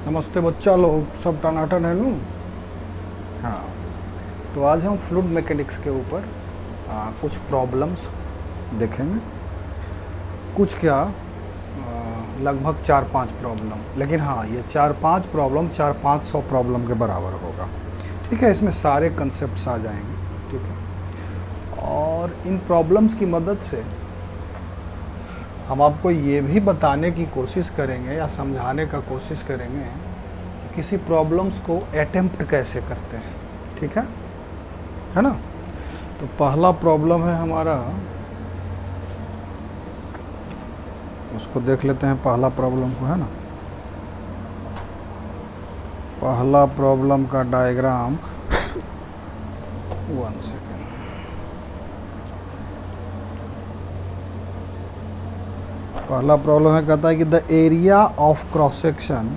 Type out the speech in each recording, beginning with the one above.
नमस्ते बच्चा लोग, सब टनाटन है नू। हाँ, तो आज हम फ्लूइड मैकेनिक्स के ऊपर कुछ प्रॉब्लम्स देखेंगे। कुछ क्या लगभग 4-5 प्रॉब्लम, लेकिन हाँ ये 4-5 प्रॉब्लम 400-500 प्रॉब्लम के बराबर होगा। ठीक है, इसमें सारे कंसेप्ट्स आ जाएंगे। ठीक है, और इन प्रॉब्लम्स की मदद से हम आपको ये भी बताने की कोशिश करेंगे या समझाने का कोशिश करेंगे कि किसी प्रॉब्लम्स को अटेम्प्ट कैसे करते हैं। ठीक है ना। तो पहला प्रॉब्लम है हमारा, उसको देख लेते हैं पहला प्रॉब्लम को, है ना। पहला प्रॉब्लम का डायग्राम 1 सेकेंड। पहला प्रॉब्लम है, कहता है कि the area of cross section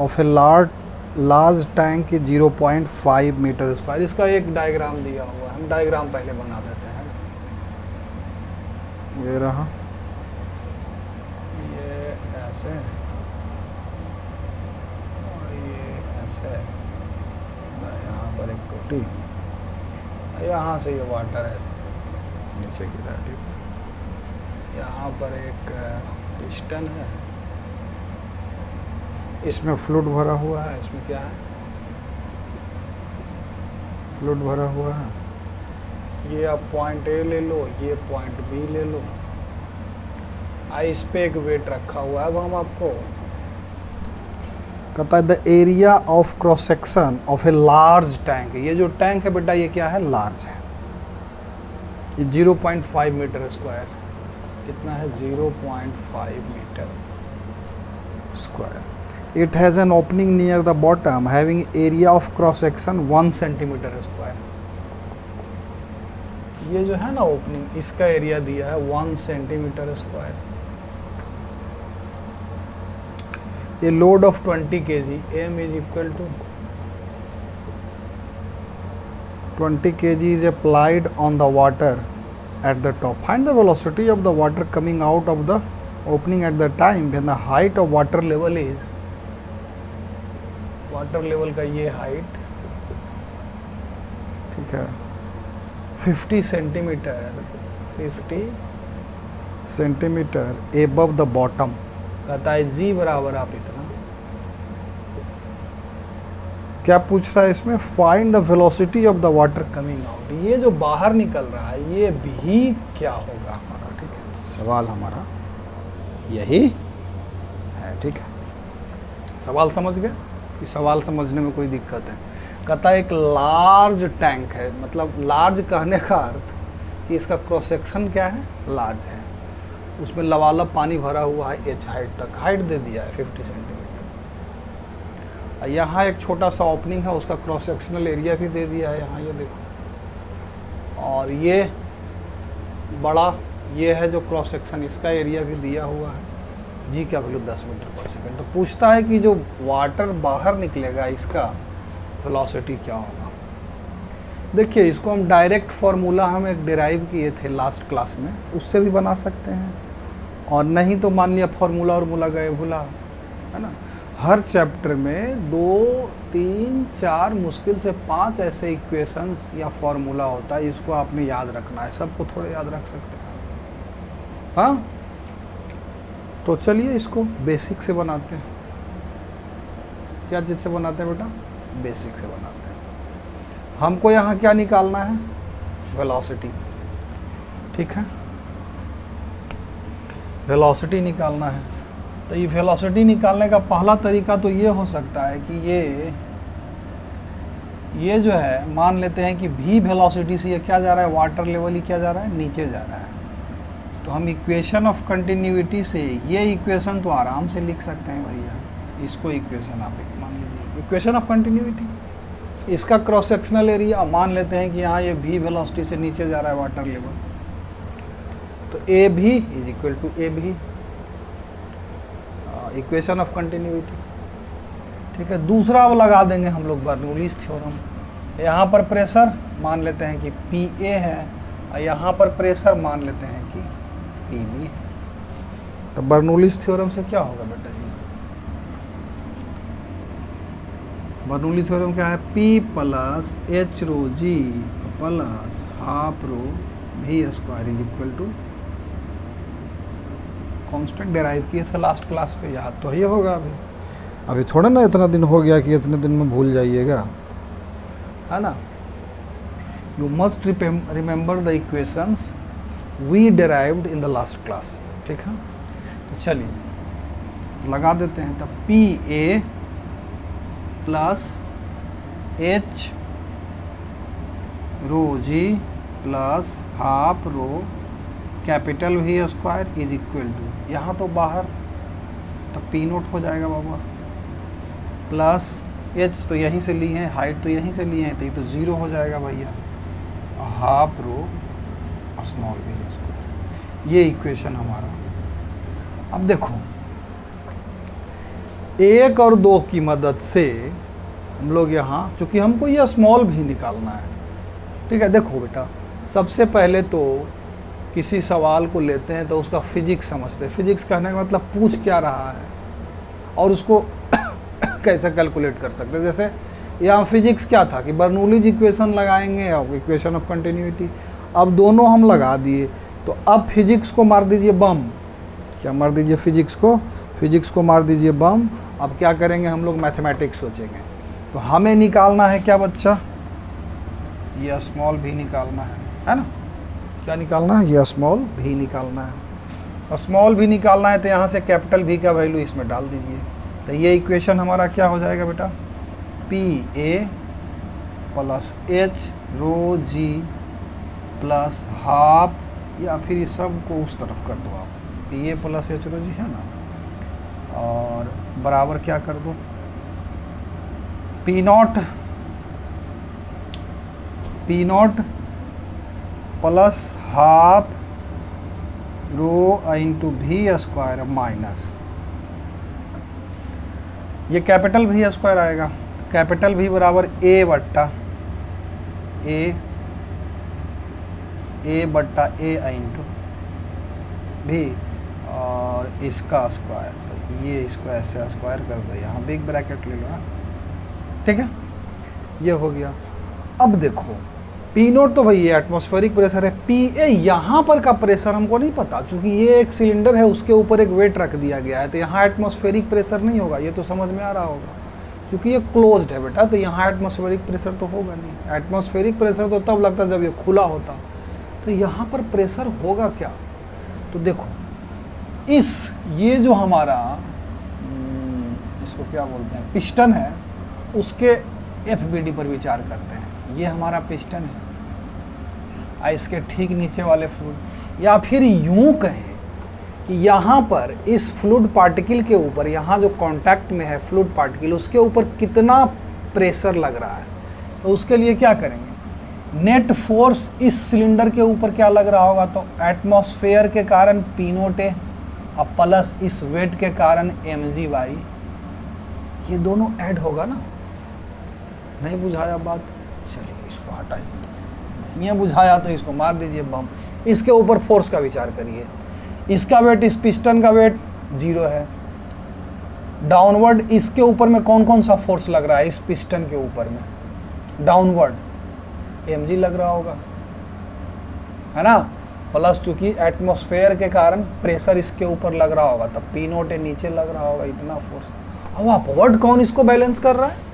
of a large tank 0.5 metre square. इसका एक डायग्राम दिया हुआ है, हम डायग्राम पहले बना देते हैं। ये रहा, ये ऐसे और ये ऐसे, यहाँ पर एक टोटी, यहाँ से ये वाटर ऐसे नीचे गिरा है। ठीक है, यहाँ पर एक पिस्टन है, इसमें फ्लूइड भरा हुआ है। इसमें क्या है, फ्लूइड भरा हुआ है। ये आप पॉइंट ए ले लो, ये पॉइंट बी ले लो। इस पे एक वेट रखा हुआ है। अब हम आपको कहता है the area of cross section of a large tank. ये जो टैंक है बेटा, ये क्या है, लार्ज है। ये 0.5 मीटर स्क्वायर, कितना है, 0.5 metre square. It has an opening near the bottom having area of cross section 1 centimetre square. ये जो है ना ओपनिंग, इसका एरिया दिया है 1 सेंटीमीटर स्क्वायर। ये load of 20 kg, m is equal to 20 kg is applied on the water at the top. Find the velocity of the water coming out of the opening at the time when the height of water level is, water level का ये height, ठीक है, 50 centimetre 50 centimetre above the bottom। कहता है g बराबर आप इतना, क्या पूछ रहा है इसमें, find the velocity of the water coming out. ये जो बाहर निकल रहा है ये भी क्या होगा हमारा। ठीक है, सवाल हमारा यही है। ठीक है, सवाल समझ गए कि सवाल समझने में कोई दिक्कत है। कहता है एक लार्ज टैंक है, मतलब लार्ज कहने का अर्थ कि इसका क्रॉस सेक्शन क्या है, लार्ज है। उसमें लबालब पानी भरा हुआ है h हाइट तक, हाइट दे दिया है 50 सेंटीमीटर। यहाँ एक छोटा सा ओपनिंग है, उसका क्रॉस सेक्शनल एरिया भी दे दिया है, यहाँ ये देखो। और ये बड़ा ये है जो क्रॉस सेक्शन, इसका एरिया भी दिया हुआ है। जी का वैल्यू 10 मीटर पर सेकेंड। तो पूछता है कि जो वाटर बाहर निकलेगा इसका वेलोसिटी क्या होगा। देखिए, इसको हम डायरेक्ट फार्मूला हम एक डिराइव किए थे लास्ट क्लास में, उससे भी बना सकते हैं। और नहीं तो मान लिया फार्मूला गए भूला, है ना। हर चैप्टर में 2, 3, 4 मुश्किल से 5 ऐसे इक्वेशंस या फार्मूला होता है, इसको आपने याद रखना है। सबको थोड़े याद रख सकते हैं, हाँ। तो चलिए इसको बेसिक से बनाते हैं। क्या चीज़ से बनाते हैं बेटा, बेसिक से बनाते हैं। हमको यहाँ क्या निकालना है, वेलोसिटी। ठीक है, वेलोसिटी निकालना है। तो ये वेलोसिटी निकालने का पहला तरीका तो ये हो सकता है कि ये जो है, मान लेते हैं कि v वेलोसिटी से ये क्या जा रहा है, वाटर लेवल ही क्या जा रहा है, नीचे जा रहा है। तो हम इक्वेशन ऑफ कंटिन्यूटी से ये इक्वेशन तो आराम से लिख सकते हैं भैया। इसको इक्वेशन आप मान लीजिए, इक्वेशन ऑफ कंटिन्यूटी। इसका क्रॉस सेक्शनल एरिया मान लेते हैं कि यहाँ ये v वेलोसिटी से नीचे जा रहा है वाटर लेवल, तो ए भी इज इक्वल टू ए भी, इक्वेशन ऑफ कंटिन्यूटी। ठीक है, दूसरा अब लगा देंगे हम लोग बर्नौलीज़ थ्योरम। यहाँ पर प्रेशर मान लेते हैं कि PA है, और यहाँ पर प्रेशर मान लेते हैं कि PB है। तो बर्नौलीज़ थ्योरम से क्या होगा बेटा जी, बर्नौली थ्योरम क्या है, P plus H rho G plus half rho V square is equal to constant derive किए थे लास्ट क्लास पे, याद तो ये होगा अभी थोड़ा ना इतना दिन हो गया कि इतने दिन में भूल जाइएगा, है ना। You must remember the equations we derived in the last class, ठीक है। तो चलिए तो लगा देते हैं, तब P A plus H rho G plus half rho capital V square is equal to, यहाँ तो बाहर तो पी नोट हो जाएगा बाबा, प्लस एच तो यहीं से ली है, हाइट तो यहीं से ली है, तो ये तो ज़ीरो हो जाएगा भैया, half rho small V square. ये इक्वेशन हमारा। अब देखो 1 और 2 की मदद से हम लोग यहाँ, चूँकि हमको ये स्मॉल भी निकालना है, ठीक है। देखो बेटा, सबसे पहले तो किसी सवाल को लेते हैं तो उसका फिजिक्स समझते हैं। फिजिक्स कहने का मतलब पूछ क्या रहा है और उसको कैसे कैलकुलेट कर सकते हैं। जैसे यहाँ फिजिक्स क्या था कि बर्नौलीज इक्वेशन लगाएंगे और इक्वेशन ऑफ कंटिन्यूटी, अब दोनों हम लगा दिए, तो अब फिजिक्स को मार दीजिए बम। क्या मार दीजिए? फिजिक्स को मार दीजिए बम। अब क्या करेंगे हम लोग? मैथमेटिक्स सोचेंगे। तो हमें निकालना है क्या बच्चा? ये स्मॉल भी निकालना है ना? क्या निकालना है? ये स्मॉल भी निकालना है। और स्मॉल भी निकालना है तो यहाँ से कैपिटल भी का वैल्यू इसमें डाल दीजिए। तो ये इक्वेशन हमारा क्या हो जाएगा बेटा? P A plus H rho G plus half, या फिर ये सब को उस तरफ कर दो आप, P A plus H rho जी है ना, और बराबर क्या कर दो? P not plus half rho into भी स्क्वायर माइनस, ये कैपिटल भी स्क्वायर आएगा। कैपिटल भी बराबर ए बट्टा ए इंटू भी, और इसका स्क्वायर, तो ये इसको ऐसे स्क्वायर कर दो, यहाँ बिग ब्रैकेट ले लो, ठीक है। ये हो गया। अब देखो पी नोट तो भाई ये एटमॉस्फेरिक प्रेशर है, पी ए यहाँ पर का प्रेशर हमको नहीं पता, क्योंकि ये एक सिलेंडर है, उसके ऊपर एक वेट रख दिया गया है, तो यहाँ एटमॉस्फेरिक प्रेशर नहीं होगा। ये तो समझ में आ रहा होगा, क्योंकि ये क्लोज्ड है बेटा, तो यहाँ एटमॉस्फेरिक प्रेशर तो होगा नहीं। एटमॉस्फेरिक प्रेशर तो तब लगता जब ये खुला होता, तो यहाँ पर प्रेशर होगा क्या? तो देखो ये जो हमारा इसको क्या बोलते हैं, पिस्टन है, उसके FBD पर विचार करते हैं। ये हमारा पिस्टन है, इसके ठीक नीचे वाले फ्लूइड, या फिर यूं कहें कि यहाँ पर इस फ्लूइड पार्टिकल के ऊपर, यहाँ जो कांटेक्ट में है फ्लूइड पार्टिकल, उसके ऊपर कितना प्रेशर लग रहा है। तो उसके लिए क्या करेंगे? नेट फोर्स इस सिलेंडर के ऊपर क्या लग रहा होगा? तो एटमॉस्फेयर के कारण पी नोट ए और प्लस इस वेट के कारण mg/, ये दोनों ऐड होगा ना। नहीं बुझाया बात? चलिए इसको हटाइए। ये बुझाया तो इसको मार दीजिए बम। इसके ऊपर फोर्स का विचार करिए। इसका वेट, इस पिस्टन का वेट 0 है। डाउनवर्ड इसके ऊपर में कौन कौन सा फोर्स लग रहा है? इस पिस्टन के ऊपर में डाउनवर्ड mg लग रहा होगा, है ना। प्लस चूंकि एटमॉस्फेयर के कारण प्रेशर इसके ऊपर लग रहा होगा, तब पी नोट ए नीचे लग रहा होगा, इतना फोर्स। अब अपवर्ड कौन इसको बैलेंस कर रहा है?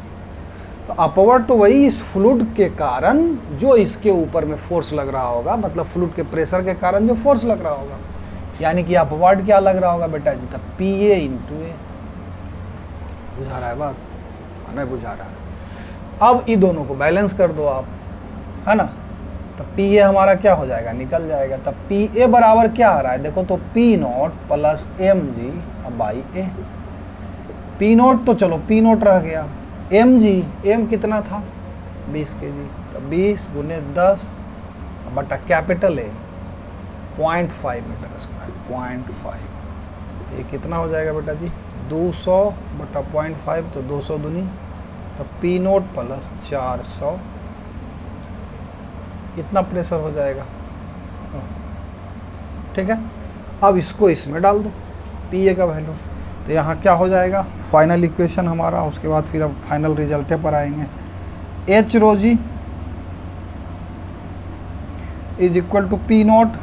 तो अपवर्ड तो वही इस फ्लूइड के कारण जो इसके ऊपर में फोर्स लग रहा होगा, मतलब फ्लूइड के प्रेशर के कारण जो फोर्स लग रहा होगा, यानी कि अपवर्ड क्या लग रहा होगा बेटा जी? तब पी ए इंटू ए। बुझा रहा है बात? नहीं बुझा रहा है। अब इन दोनों को बैलेंस कर दो आप, है ना। तो पी ए हमारा क्या हो जाएगा? निकल जाएगा। तब पी ए बराबर क्या आ रहा है? देखो तो P note plus mg/a। P note तो चलो पी नोट रह गया, एम कितना था? 20 kg। तो 20 × 10 बटा कैपिटल ए 0.5 मीटर स्क्वायर, 0.5। ये कितना हो जाएगा बेटा जी? 200 बटा 0.5, तो 200 दूनी, तो पी नोट प्लस 400, इतना प्रेशर हो जाएगा, ठीक है। अब इसको इसमें डाल दो, पी ए का वैल्यू। तो यहाँ क्या हो जाएगा फाइनल इक्वेशन हमारा। उसके बाद फिर अब फाइनल रिजल्टे पर आएंगे। H rho G is equal to P naught,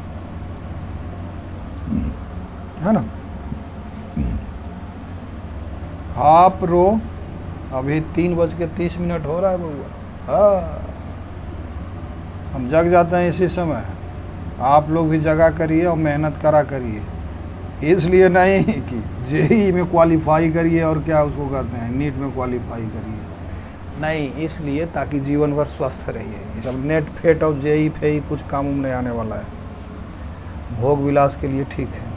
है ना, हाफ रो। अभी 3:30 हो रहा है बउआ। हाँ, हम जग जाते हैं इसी समय। आप लोग भी जगा करिए और मेहनत करा करिए। इसलिए नहीं कि जेई में क्वालिफाई करिए और क्या उसको कहते हैं नीट में क्वालिफाई करिए, नहीं, इसलिए ताकि जीवन भर स्वस्थ रहिए। ये सब नेट फेट और जेई फेई कुछ काम नहीं आने वाला है। भोग विलास के लिए ठीक है,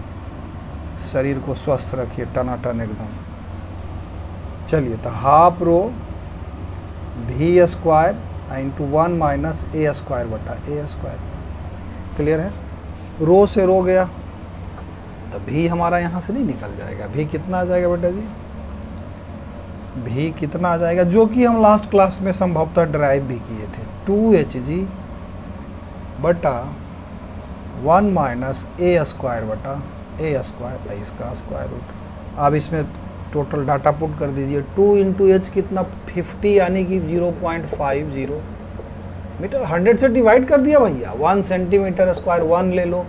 शरीर को स्वस्थ रखिए टनाटन एकदम। चलिए, तो half rho V square into 1 minus ए स्क्वायर बटा ए स्क्वायर। क्लियर है? रो से रो गया तो भी हमारा यहाँ से नहीं निकल जाएगा। भी कितना आ जाएगा बेटा जी? भी कितना आ जाएगा, जो कि हम लास्ट क्लास में संभवतः ड्राइव भी किए थे, 2hg बटा 1 माइनस ए स्क्वायर बटा ए स्क्वायर, इसका स्क्वायर रूट। अब इसमें टोटल डाटा पुट कर दीजिए। 2 इंटू एच कितना 50 यानी कि 0.50 मीटर। 100 से डिवाइड कर दिया भैया। 1 सेंटीमीटर स्क्वायर 1 ले लो,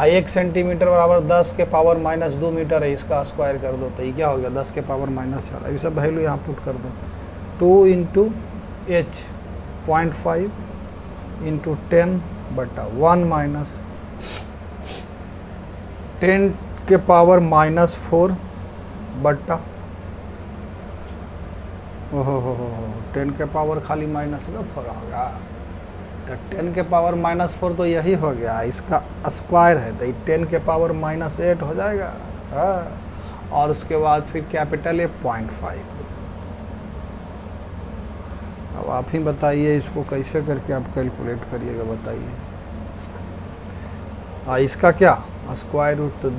1 सेंटीमीटर बराबर 10 के पावर माइनस 2 मीटर है, इसका स्क्वायर कर दो तो ये क्या हो गया 10 के पावर माइनस 4। अभी सब वैल्यू यहाँ पुट कर दो। 2 इंटू एच 0.5 इंटू 10 बटा 1 माइनस 10 के पावर माइनस 4 बट्टा ओहो हो 10 के पावर खाली माइनस में 4 हो गया। तो 10 के पावर माइनस 4 तो यही हो गया, इसका स्क्वायर है तो 10 के पावर माइनस 8 हो जाएगा। हाँ, और उसके बाद फिर कैपिटल है 0.5। अब आप ही बताइए इसको कैसे करके आप कैलकुलेट करिएगा, बताइए। इसका क्या स्क्वायर रूट, तो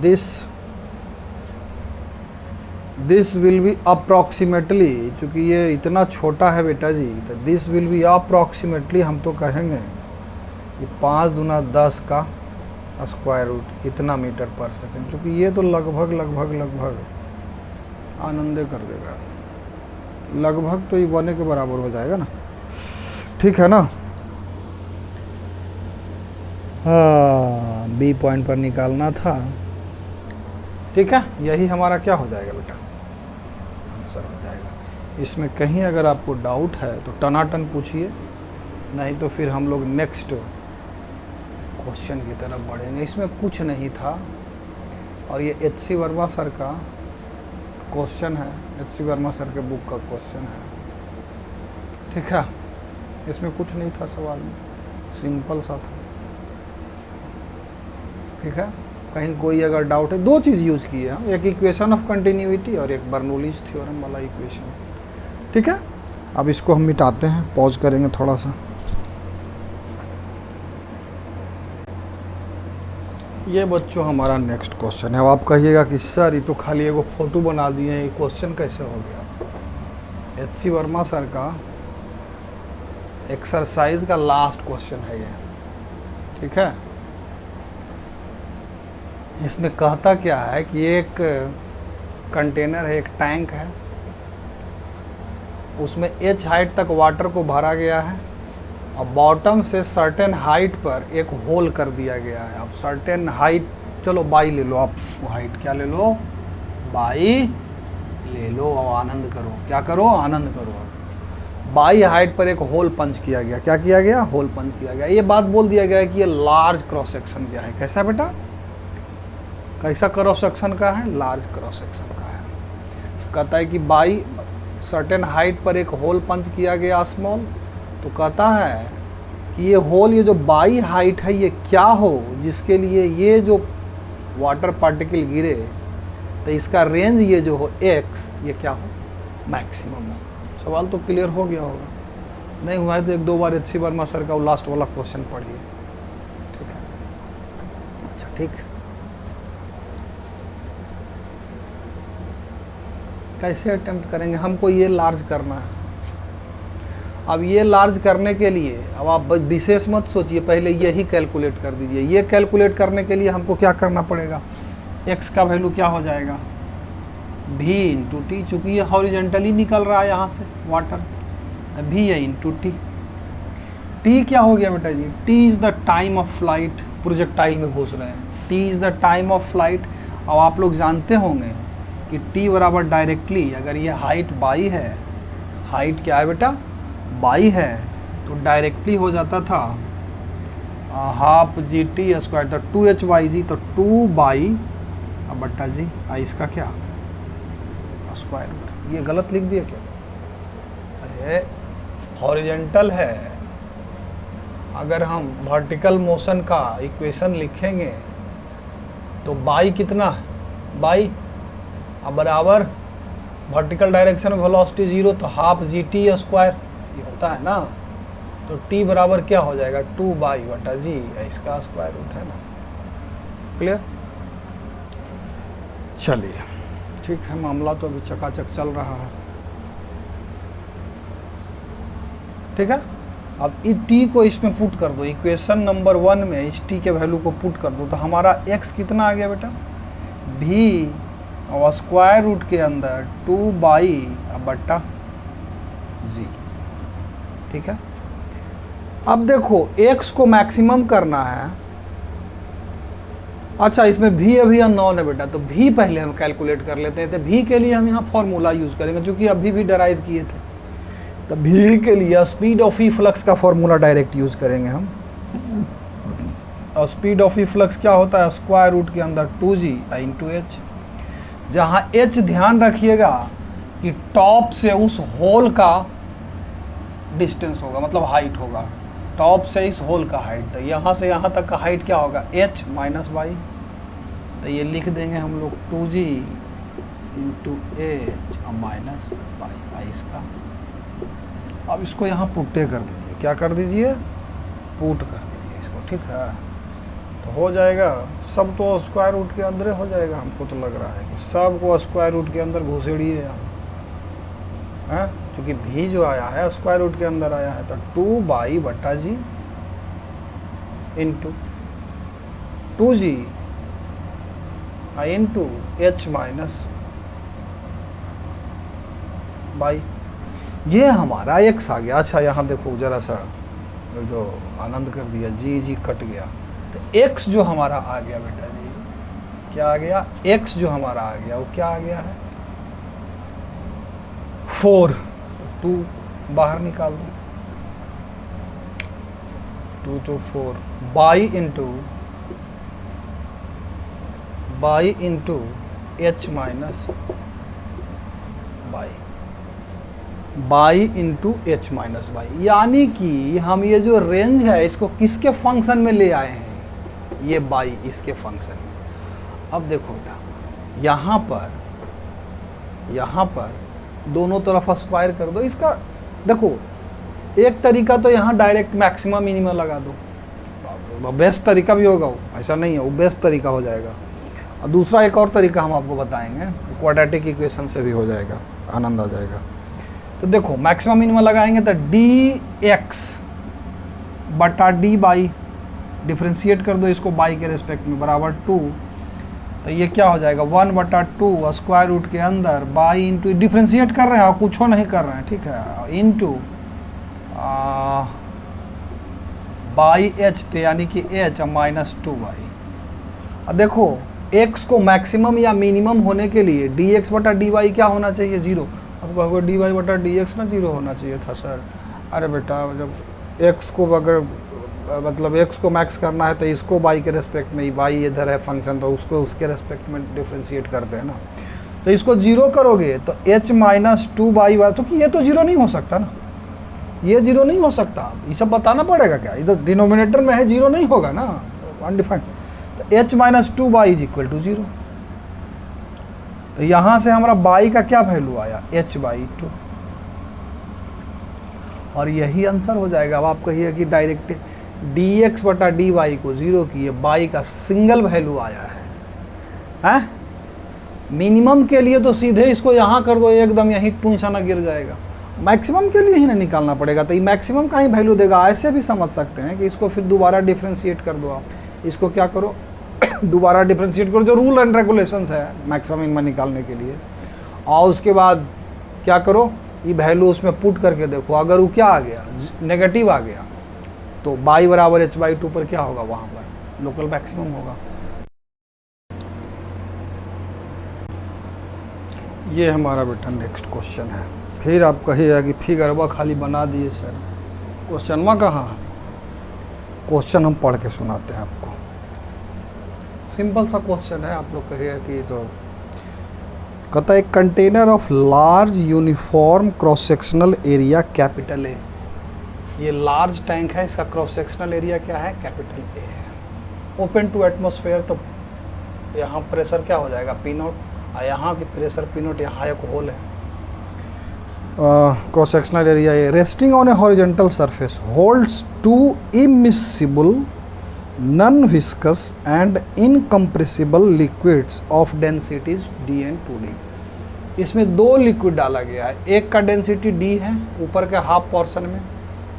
दिस विल बी अप्रॉक्सीमेटली, चूँकि ये इतना छोटा है बेटा जी, तो दिस विल बी अप्रॉक्सीमेटली हम तो कहेंगे कि 5 दूना 10 का स्क्वायर रूट इतना मीटर पर सेकंड। चूँकि ये तो लगभग आनंदे कर देगा, लगभग तो ये 1 के बराबर हो जाएगा ना, ठीक है ना। हाँ, बी पॉइंट पर निकालना था, ठीक है। यही हमारा क्या हो जाएगा बेटा, आंसर हो जाएगा। इसमें कहीं अगर आपको डाउट है तो टनाटन पूछिए, नहीं तो फिर हम लोग नेक्स्ट क्वेश्चन की तरफ बढ़ेंगे। इसमें कुछ नहीं था और ये HC वर्मा सर का क्वेश्चन है, HC वर्मा सर के बुक का क्वेश्चन है, ठीक है। इसमें कुछ नहीं था सवाल में, सिंपल सा था, ठीक है। कहीं कोई अगर डाउट है, 2 चीज़ यूज़ की है, एक इक्वेशन ऑफ कंटिन्यूटी और एक बर्नौलीज थ्योरम वाला इक्वेशन, ठीक है। अब इसको हम मिटाते हैं, पॉज करेंगे थोड़ा सा। ये बच्चों हमारा नेक्स्ट क्वेश्चन है। अब आप कहिएगा कि सर ये तो खाली एगो फोटो बना दिए हैं, ये क्वेश्चन कैसे हो गया। HC वर्मा सर का एक्सरसाइज का लास्ट क्वेश्चन है ये, ठीक है। इसमें कहता क्या है कि एक कंटेनर है, एक टैंक है, उसमें h हाइट तक वाटर को भरा गया है और बॉटम से सर्टेन हाइट पर एक होल कर दिया गया है। अब सर्टेन हाइट, चलो बाई ले लो आप, हाइट क्या ले लो, बाई ले लो और आनंद करो। क्या करो, आनंद करो। बाई हाइट पर एक होल पंच किया गया। क्या किया गया, होल पंच किया गया। ये बात बोल दिया गया है कि ये लार्ज क्रॉस सेक्शन क्या है। कैसा बेटा, कैसा क्रॉस सेक्शन का है, लार्ज क्रॉस सेक्शन का है। कहता है कि बाई सर्टेन हाइट पर एक होल पंच किया गया स्मॉल, तो कहता है कि ये होल, ये जो बाई हाइट है ये क्या हो जिसके लिए ये जो वाटर पार्टिकल गिरे, तो इसका रेंज ये जो हो x, ये क्या हो, मैक्सिमम हो। सवाल तो क्लियर हो गया होगा, नहीं हुआ है तो 1-2 बार HC वर्मा सर का वो लास्ट वाला क्वेश्चन पढ़िए, ठीक है। अच्छा, ठीक, कैसे अटेम्प्ट करेंगे, हमको ये लार्ज करना है। अब ये लार्ज करने के लिए अब आप विशेष मत सोचिए, पहले यही कैलकुलेट कर दीजिए। ये कैलकुलेट करने के लिए हमको क्या करना पड़ेगा, x का वैल्यू क्या हो जाएगा, v इंटू टी, चूँकि ये हॉरिजेंटली निकल रहा है यहाँ से वाटर, v है इंटू टी। टी क्या हो गया बेटा जी, T is the time of flight, projectile में घुस रहे हैं, T is the time of flight. अब आप लोग जानते होंगे कि टी बराबर डायरेक्टली, अगर ये हाइट बाई है, हाइट क्या है बेटा बाई है, तो डायरेक्टली हो जाता था हाफ जी टी स्क्वायर, तो 2h बाई जी, तो 2 बाई अब बट्टा जी इसका क्या स्क्वायर रूट। ये गलत लिख दिया क्या, अरे हॉरिजेंटल है, अगर हम वर्टिकल मोशन का इक्वेशन लिखेंगे तो बाई कितना, बाई अब बराबर वर्टिकल डायरेक्शन में वेलोसिटी 0, तो हाफ जी टी स्क्वायर ये होता है ना, तो t बराबर क्या हो जाएगा 2 बाई बटा जी, इसका स्क्वायर रूट है ना। क्लियर, चलिए ठीक है, मामला तो अभी चकाचक चल रहा है। ठीक है, अब इस t को इसमें पुट कर दो, इक्वेशन नंबर 1 में इस t के वैल्यू को पुट कर दो, तो हमारा x कितना आ गया बेटा, v और स्क्वायर रूट के अंदर 2 बाई बट्टा जी। ठीक है, अब देखो x को मैक्सिमम करना है, अच्छा इसमें v अभी अननोन है बेटा, तो v पहले हम कैलकुलेट कर लेते हैं। तो v के लिए हम यहाँ फॉर्मूला यूज़ करेंगे, क्योंकि अभी भी डराइव किए थे, तो v के लिए स्पीड ऑफ फ्लक्स का फॉर्मूला डायरेक्ट यूज़ करेंगे हम। और स्पीड ऑफ फ्लक्स क्या होता है, स्क्वायर रूट के अंदर 2g इंटू एच, जहाँ h ध्यान रखिएगा कि टॉप से उस होल का डिस्टेंस होगा, मतलब हाइट होगा, टॉप से इस होल का हाइट, तो यहाँ से यहाँ तक का हाइट क्या होगा h माइनस बाई, तो ये लिख देंगे हम लोग 2g into h minus by इसका। अब इसको यहाँ पुट्टे कर दीजिए, क्या कर दीजिए, पुट कर दीजिए इसको। ठीक है, तो हो जाएगा, सब तो स्क्वायर रूट के अंदर हो जाएगा, हमको तो लग रहा है कि सब को स्क्वायर रूट के अंदर घुसेड़िए हैं, क्योंकि भी जो आया है स्क्वायर रूट के अंदर आया है, तो 2 बाई बट्टा g into 2g into h minus by, ये हमारा x आ गया। अच्छा यहाँ देखो जरा सा, जो आनंद कर दिया, जी कट गया, तो x जो हमारा आ गया बेटा जी, क्या आ गया, x जो हमारा आ गया वो क्या आ गया है 4, 2 बाहर निकाल दो, 2 तो 4 by into h minus by into h minus by, यानी कि हम ये जो रेंज है इसको किसके फंक्शन में ले आए हैं, ये बाई इसके फंक्शन में। अब देखो बेटा, यहाँ पर दोनों तरफ स्क्वायर कर दो इसका। देखो एक तरीका तो यहाँ डायरेक्ट मैक्सिमम मिनिमम लगा दो, बेस्ट तरीका भी होगा वो, ऐसा नहीं है, वो बेस्ट तरीका हो जाएगा। और दूसरा एक और तरीका हम आपको बताएंगे, क्वाड्रेटिक इक्वेशन से भी हो जाएगा, आनंद आ जाएगा। तो देखो मैक्सिमम मिनिमम लगाएंगे तो dx बटा डी बाई, डिफ्रेंशिएट कर दो इसको बाई के रेस्पेक्ट में, बराबर 2, तो ये क्या हो जाएगा 1 बटा 2 स्क्वायर रूट के अंदर बाई इंटू, डिफ्रेंशिएट कर रहे हैं और कुछ नहीं कर रहे हैं, ठीक है, इंटू बाई एच थे, यानी कि एच माइनस 2 बाई। अब देखो x को मैक्सिमम या मिनिमम होने के लिए dx बटा डी वाई क्या होना चाहिए, 0। अब कहोगे डी वाई बटा डी एक्स ना 0 होना चाहिए था सर। अरे बेटा जब x को अगर मतलब x को मैक्स करना है तो इसको y के रेस्पेक्ट में, y इधर है फंक्शन, तो उसको उसके रेस्पेक्ट में डिफ्रेंशिएट करते हैं ना, तो इसको 0 करोगे तो h माइनस 2 बाई बार, तो कि ये तो 0 नहीं हो सकता ना, ये 0 नहीं हो सकता, ये सब बताना पड़ेगा क्या, इधर डिनोमिनेटर में है 0 नहीं होगा ना, अनडिफाइंड, तो h minus 2 by is equal to 0। तो यहाँ से हमारा बाई का क्या वैल्यू आया, h बाई 2, और यही आंसर हो जाएगा। अब आप कहिए कि डायरेक्ट dx बटा डी वाई को 0 किए, बाई का सिंगल वैल्यू आया है, मिनिमम के लिए तो सीधे इसको यहाँ कर दो, एकदम यहीं टूंछाना गिर जाएगा, मैक्सिमम के लिए ही ना निकालना पड़ेगा, तो ये मैक्सिमम का ही वैल्यू देगा। ऐसे भी समझ सकते हैं कि इसको फिर दोबारा डिफ्रेंशिएट कर दो, आप इसको क्या करो दोबारा डिफ्रेंशिएट करो, जो रूल एंड रेगुलेशंस है मैक्सिमम मिनिमम निकालने के लिए, और उसके बाद क्या करो, ये वैल्यू उसमें पुट करके देखो, अगर वो क्या आ गया, नेगेटिव आ गया, तो y बराबर h/2 पर क्या होगा, वहाँ पर लोकल मैक्सिमम होगा। ये हमारा बेटा नेक्स्ट क्वेश्चन है। फिर आप कहिएगा कि फिगरवा खाली बना दिए सर, क्वेश्चनवा कहाँ है? क्वेश्चन हम पढ़ के सुनाते हैं आपको, सिंपल सा क्वेश्चन है। आप लोग कहिएगा कि तो कहता है container of large uniform cross sectional area capital A. ये लार्ज टैंक है, इसका क्रॉस सेक्शनल एरिया क्या है, कैपिटल ए है। ओपन टू एटमॉस्फेयर, तो यहाँ प्रेशर क्या हो जाएगा, पी नॉट, और यहाँ भी प्रेशर पी नॉट, यहाँ एक होल है। Cross sectional area A resting on A horizontal surface holds to immiscible non viscous and incompressible liquids of densities D and 2D। इसमें दो लिक्विड डाला गया है, एक का डेंसिटी डी है ऊपर के हाफ पोर्शन में,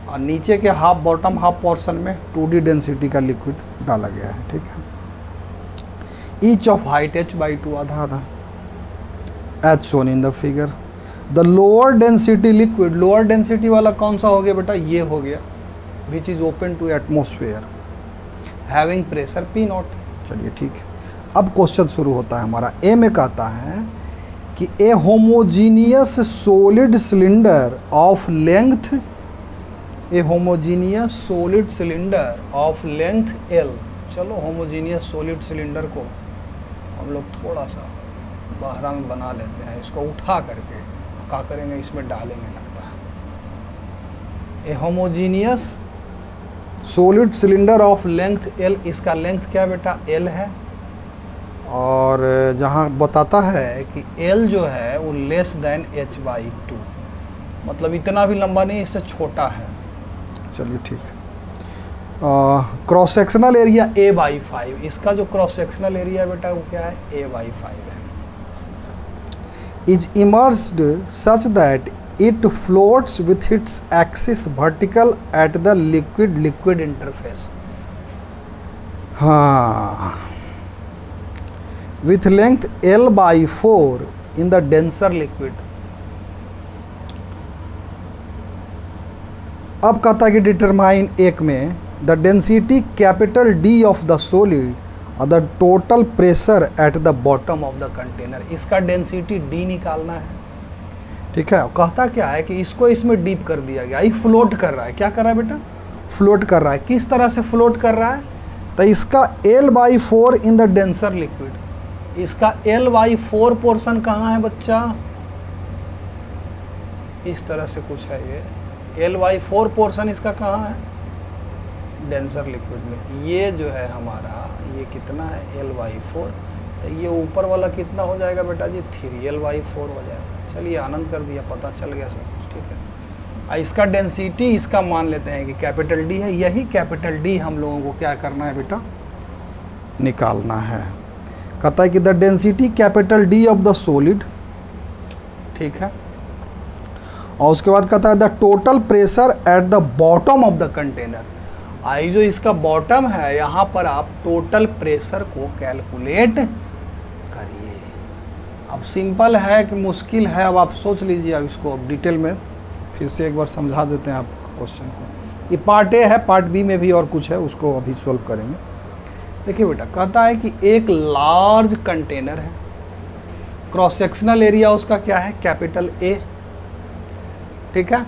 और नीचे के हाफ बॉटम हाफ पोर्शन में 2D डेंसिटी का लिक्विड डाला गया है, ठीक है। ईच ऑफ हाइट h/2, आधा आधा, as shown in the figure. The lower density liquid, lower density वाला कौन सा हो गया बेटा, ये हो गया, which is open to atmosphere having pressure P naught. चलिए ठीक है, अब क्वेश्चन शुरू होता है हमारा। ए में कहता है कि a homogeneous solid cylinder of length, a homogeneous solid cylinder of length L. चलो होमोजीनियस सॉलिड सिलेंडर को हम लोग थोड़ा सा बहरा में बना लेते हैं, इसको उठा करके क्या करेंगे, इसमें डालेंगे लगता है। A homogeneous solid cylinder of length L, इसका लेंथ क्या बेटा, एल है, और जहाँ बताता है कि एल जो है वो लेस देन h/2, मतलब इतना भी लंबा नहीं, इससे छोटा है। चलिए ठीक है। क्रॉस सेक्शनल एरिया a/5, इसका जो क्रॉस सेक्शनल एरिया बेटा वो क्या है, a/5 है। Is immersed such that it floats with its axis vertical at the liquid interface। हाँ, with length L/4 in the denser liquid। अब कहता है कि डिटरमाइन एक में the density capital D of the solid और the total pressure at the bottom of the container. इसका density D निकालना है, ठीक है। कहता क्या है कि इसको इसमें डीप कर दिया गया, ये फ्लोट कर रहा है। क्या कर रहा है बेटा, फ्लोट कर रहा है। किस तरह से फ्लोट कर रहा है, तो इसका L/4 in the denser liquid, इसका L/4 पोर्शन कहाँ है बच्चा, इस तरह से कुछ है, ये L/4 पोर्शन इसका कहाँ है, डेंसर लिक्विड में। ये जो है हमारा, ये कितना है L/4, ये ऊपर वाला कितना हो जाएगा बेटा जी, 3L/4 हो जाएगा। चलिए आनंद कर दिया, पता चल गया सब कुछ, ठीक है। इसका डेंसिटी इसका मान लेते हैं कि कैपिटल D है, यही कैपिटल D हम लोगों को क्या करना है बेटा, निकालना है। कहता है कि the density capital D of the solid, ठीक है, और उसके बाद कहता है the total pressure at the bottom of the container. आई जो इसका बॉटम है, यहाँ पर आप टोटल प्रेशर को कैलकुलेट करिए। अब सिंपल है कि मुश्किल है, अब आप सोच लीजिए। अब इसको अब डिटेल में फिर से एक बार समझा देते हैं आपको क्वेश्चन को। ये पार्ट ए है, पार्ट बी में भी और कुछ है, उसको अभी सॉल्व करेंगे। देखिए बेटा, कहता है कि एक लार्ज कंटेनर है, क्रॉस सेक्शनल एरिया उसका क्या है, कैपिटल ए, ठीक है।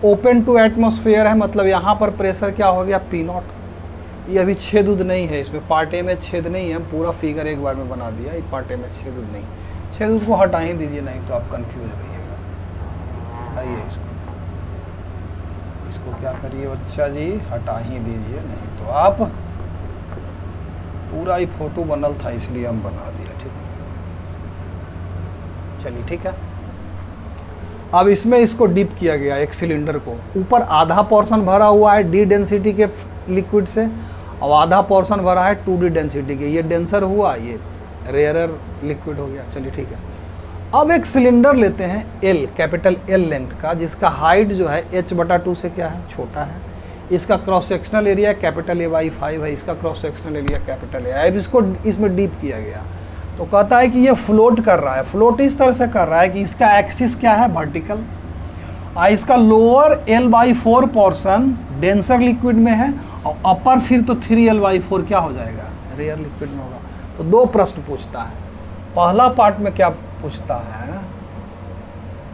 ओपन टू एटमॉस्फेयर है, मतलब यहाँ पर प्रेशर क्या हो गया, पी नॉट। ये अभी छेद उद नहीं है इसमें, पार्ट ए में छेद नहीं है, पूरा फिगर एक बार में बना दिया। ये पार्ट ए में छेद उद नहीं, छेद उद को हटा ही दीजिए, नहीं तो आप कंफ्यूज होइएगा। आइए इसको क्या करिए बच्चा जी, हटा ही दीजिए, नहीं तो आप, पूरा ही फोटो बनल था इसलिए हम बना दिया, ठीक है। चलिए ठीक है। अब इसमें इसको डिप किया गया एक सिलेंडर को, ऊपर आधा पोर्शन भरा हुआ है D डेंसिटी के लिक्विड से, और आधा पोर्शन भरा है 2D डेंसिटी के। ये डेंसर हुआ, ये रेयरर लिक्विड हो गया। चलिए ठीक है। अब एक सिलेंडर लेते हैं L, कैपिटल L लेंथ का, जिसका हाइट जो है h/2 से क्या है, छोटा है। इसका cross sectional area capital A/5 है, इसका cross sectional area capital A। अब इसको इसमें डीप किया गया, तो कहता है कि ये फ्लोट कर रहा है। फ्लोट इस तरह से कर रहा है कि इसका एक्सिस क्या है, वर्टिकल, इसका lower L/4 portion denser liquid में है और अपर फिर तो 3L/4 क्या हो जाएगा, रेयर लिक्विड में होगा। तो दो प्रश्न पूछता है। पहला पार्ट में क्या पूछता है,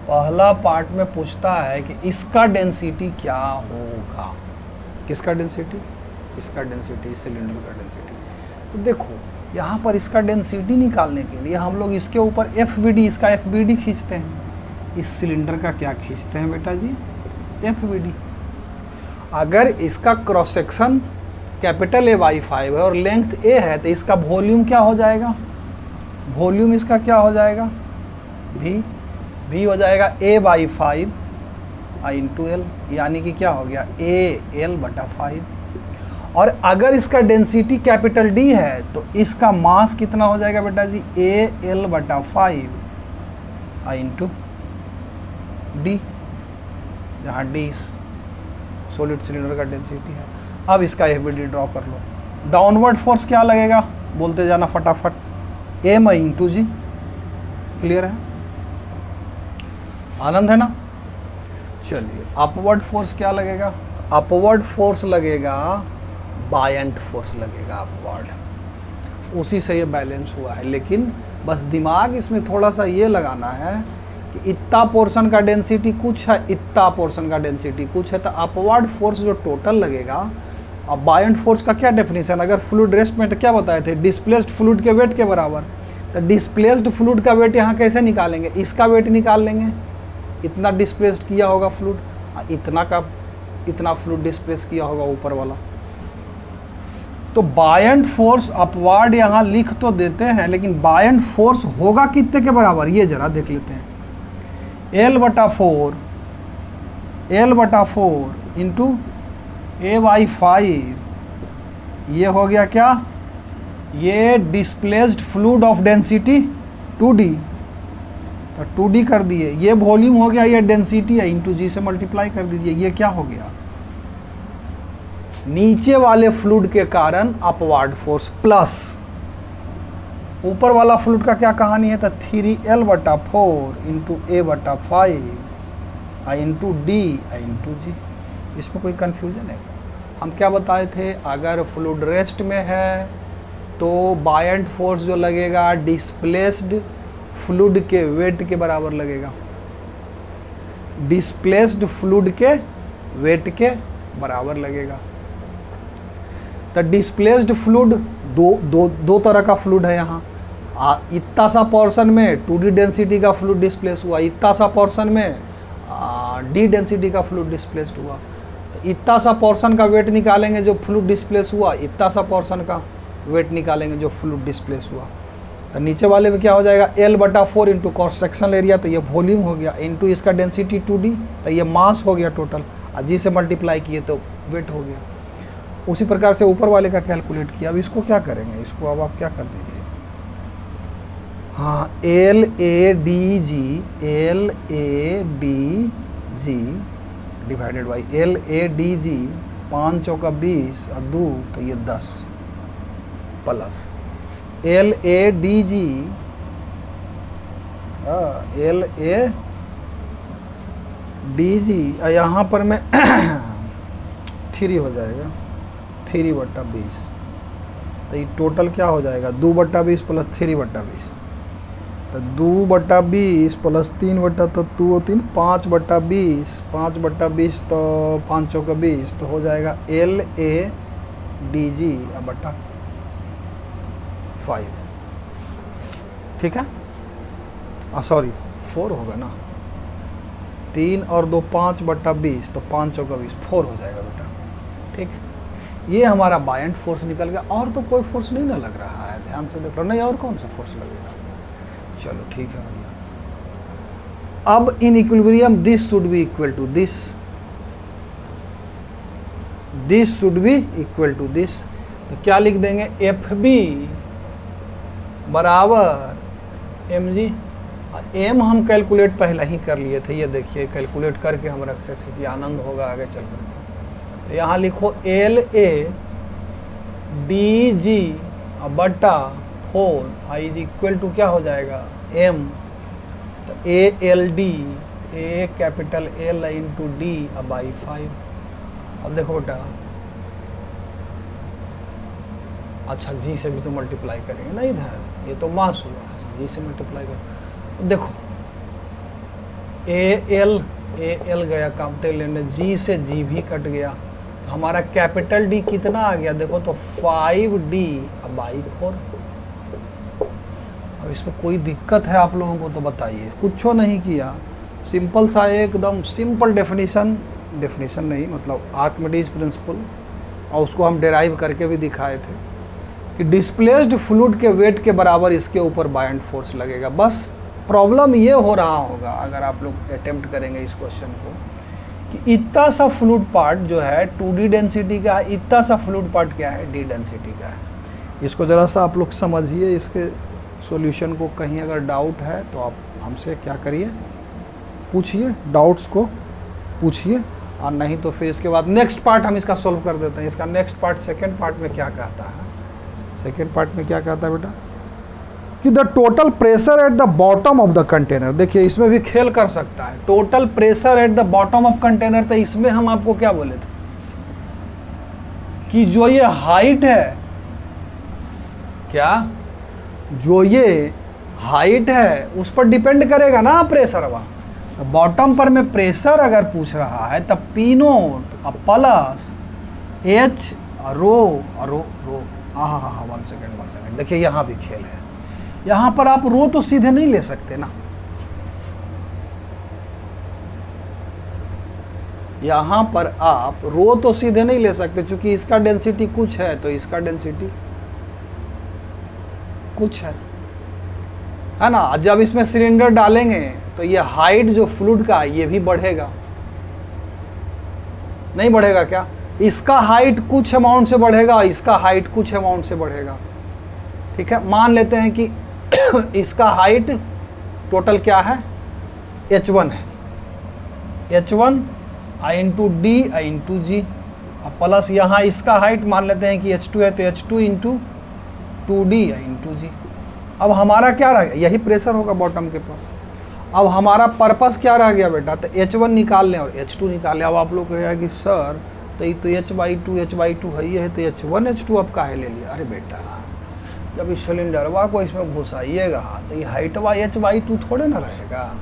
पहला पार्ट में पूछता है कि इसका डेंसिटी क्या होगा। किसका डेंसिटी, इसका डेंसिटी, इस सिलेंडर का डेंसिटी। तो देखो यहाँ पर इसका डेंसिटी निकालने के लिए हम लोग इसके ऊपर FVD, इसका FVD खींचते हैं। इस सिलेंडर का क्या खींचते हैं बेटा जी, FVD। अगर इसका क्रॉस सेक्शन कैपिटल A/5 है और लेंथ A है तो इसका वॉल्यूम क्या हो जाएगा, वॉल्यूम इसका क्या हो जाएगा, V हो जाएगा A/5 × L, यानी कि क्या हो गया AL/5। और अगर इसका डेंसिटी कैपिटल D है तो इसका मास कितना हो जाएगा बेटा जी, AL/5 × D, जहाँ D सॉलिड सिलेंडर का डेंसिटी है। अब इसका FVD ड्रॉ कर लो। डाउनवर्ड फोर्स क्या लगेगा, बोलते जाना फटाफट, M × G। क्लियर है, आनंद है ना। चलिए अपवर्ड फोर्स क्या लगेगा, अपवर्ड फोर्स लगेगा, बायंट फोर्स लगेगा अपवर्ड। उसी से ये बैलेंस हुआ है। लेकिन बस दिमाग इसमें थोड़ा सा ये लगाना है कि इतना पोर्शन का डेंसिटी कुछ है, इतना पोर्शन का डेंसिटी कुछ है, तो अपवर्ड फोर्स जो टोटल लगेगा। अब बायंट फोर्स का क्या डेफिनेशन, अगर फ्लूइड रेस्ट में तो क्या बताए थे, डिस्प्लेस्ड फ्लूइड के वेट के बराबर। तो डिस्प्लेस्ड फ्लूइड का वेट यहाँ कैसे निकालेंगे, इसका वेट निकाल लेंगे, इतना डिस्प्लेस्ड किया होगा फ्लूइड, इतना फ्लूइड डिस्प्लेस किया होगा ऊपर वाला। तो बायंट फोर्स अपवर्ड यहाँ लिख तो देते हैं, लेकिन बायंट फोर्स होगा कितने के बराबर, ये जरा देख लेते हैं। L/4 × A/5, ये हो गया क्या, ये displaced fluid of density 2D, तो 2D कर दिए, ये वॉल्यूम हो गया, ये डेंसिटी है, × G से मल्टीप्लाई कर दीजिए। ये क्या हो गया, नीचे वाले फ्लूइड के कारण अपवर्ड फोर्स प्लस ऊपर वाला फ्लूइड का क्या कहानी है, तो 3L/4 × A/5 × D × G। इसमें कोई कन्फ्यूजन है क्या, हम क्या बताए थे, अगर फ्लूइड रेस्ट में है तो बायंट फोर्स जो लगेगा डिस्प्लेस्ड फ्लूइड के वेट के बराबर लगेगा, डिस्प्लेस्ड फ्लूइड के वेट के बराबर लगेगा। तो डिस्प्लेस्ड फ्लूइड दो तरह का फ्लूइड है यहाँ। इतना सा पोर्शन में 2D डेंसिटी का फ्लूइड डिस्प्लेस हुआ, इतना सा पोर्शन में D डेंसिटी का फ्लूइड डिस्प्लेस्ड हुआ। तो इतना सा पोर्शन का वेट निकालेंगे जो फ्लूइड डिस्प्लेस हुआ, इतना सा पोर्शन का वेट निकालेंगे जो फ्लूइड डिस्प्लेस हुआ। तो नीचे वाले में क्या हो जाएगा, L/4 × क्रॉस सेक्शनल एरिया, तो ये वॉल्यूम हो गया, इनटू इसका डेंसिटी 2D, तो ये मास हो गया टोटल, और G से मल्टीप्लाई किए तो वेट हो गया। उसी प्रकार से ऊपर वाले का कैलकुलेट किया। अब इसको क्या करेंगे, इसको अब आप क्या कर दीजिए, हाँ LADG डिवाइडेड बाई LADG 5 चौका 20 और 2 तो ये 10 प्लस LADG यहाँ पर में 3 हो जाएगा, 3/20, तो ये टोटल क्या हो जाएगा, 2/20 प्लस 3/20, तो 2/20 प्लस 3 तो 2 3 5/20, 5/20 तो 5 चौका 20, तो हो जाएगा LADG/5। ठीक है, सॉरी 4 होगा ना, 3 और 2 5/20, तो 5 चौका 20, 4 हो जाएगा बेटा। ठीक, ये हमारा बायंट फोर्स निकल गया। और तो कोई फोर्स नहीं ना लग रहा है, ध्यान से देख लो, नहीं और कौन सा फोर्स लगेगा। चलो ठीक है भैया। अब in equilibrium this should be equal to this, this should be equal to this, तो क्या लिख देंगे, FB बराबर mg। m हम कैलकुलेट पहले ही कर लिए थे, ये देखिए कैलकुलेट करके हम रखे थे कि आनंद होगा आगे चलकर। तो यहाँ लिखो LADG/4 4 I is equal to क्या हो जाएगा m, तो ALD A capital L into D by 5। अब देखो बेटा, अच्छा जी से भी तो मल्टीप्लाई करेंगे ना इधर, ये तो मास हुआ है, जी से मल्टीप्लाई कर। देखो AL गया काटते लेने, जी से जी भी कट गया, तो हमारा कैपिटल डी कितना आ गया देखो तो 5D बाई 4। अब इसमें कोई दिक्कत है आप लोगों को तो बताइए। कुछ नहीं किया, सिंपल सा एकदम सिंपल डेफिनेशन नहीं मतलब आर्किमिडीज प्रिंसिपल, और उसको हम डेराइव करके भी दिखाए थे कि डिस्प्लेस्ड फ्लूइड के वेट के बराबर इसके ऊपर बायंड फोर्स लगेगा। बस प्रॉब्लम ये हो रहा होगा अगर आप लोग अटेम्प्ट करेंगे इस क्वेश्चन को कि इतना सा फ्लूइड पार्ट जो है 2D डेंसिटी का है, इतना सा फ्लूइड पार्ट क्या है, D डेंसिटी का है। इसको ज़रा सा आप लोग समझिए, इसके सॉल्यूशन को कहीं अगर डाउट है तो आप हमसे क्या करिए, पूछिए, डाउट्स को पूछिए, और नहीं तो फिर इसके बाद नेक्स्ट पार्ट हम इसका सॉल्व कर देते हैं। इसका नेक्स्ट पार्ट सेकेंड पार्ट में क्या कहता है, सेकेंड पार्ट में क्या कहता है बेटा कि the total pressure at the bottom of the container. देखिए इसमें भी खेल कर सकता है, total pressure at the bottom of container, तो इसमें हम आपको क्या बोले थे कि जो ये हाइट है, क्या जो ये हाइट है उस पर डिपेंड करेगा ना प्रेशर। वहाँ बॉटम पर में प्रेशर अगर पूछ रहा है तब P नोट प्लस H रो हाँ 1 सेकेंड, देखिए यहाँ भी खेल है। यहाँ पर आप रो तो सीधे नहीं ले सकते ना, यहाँ पर आप रो तो सीधे नहीं ले सकते, क्योंकि इसका डेंसिटी कुछ है तो इसका डेंसिटी कुछ है ना। जब इसमें सिलेंडर डालेंगे तो ये हाइट जो फ्लूइड का ये भी बढ़ेगा, नहीं बढ़ेगा क्या? इसका हाइट कुछ अमाउंट से बढ़ेगा, इसका हाइट कुछ अमाउंट से बढ़ेगा, ठीक है। मान लेते हैं कि इसका हाइट टोटल क्या है, H1 है, H1 I into D I into G, plus यहाँ इसका हाइट मान लेते हैं कि H2 है तो H2 इंटू 2D आई इंटू जी। अब हमारा क्या रह गया, यही प्रेशर होगा बॉटम के पास। अब हमारा पर्पस क्या रह गया बेटा, तो H1 निकाल लें और H2 निकाल लें। अब आप लोग कहेगा कि सर तो ये तो H/2 है, ये है तो H1 H2 अब काहे ले लिया। अरे बेटा जब इस सिलेंडरवा को इसमें घुसाइएगा तो ये हाइटवा H/2 थोड़े ना रहेगा,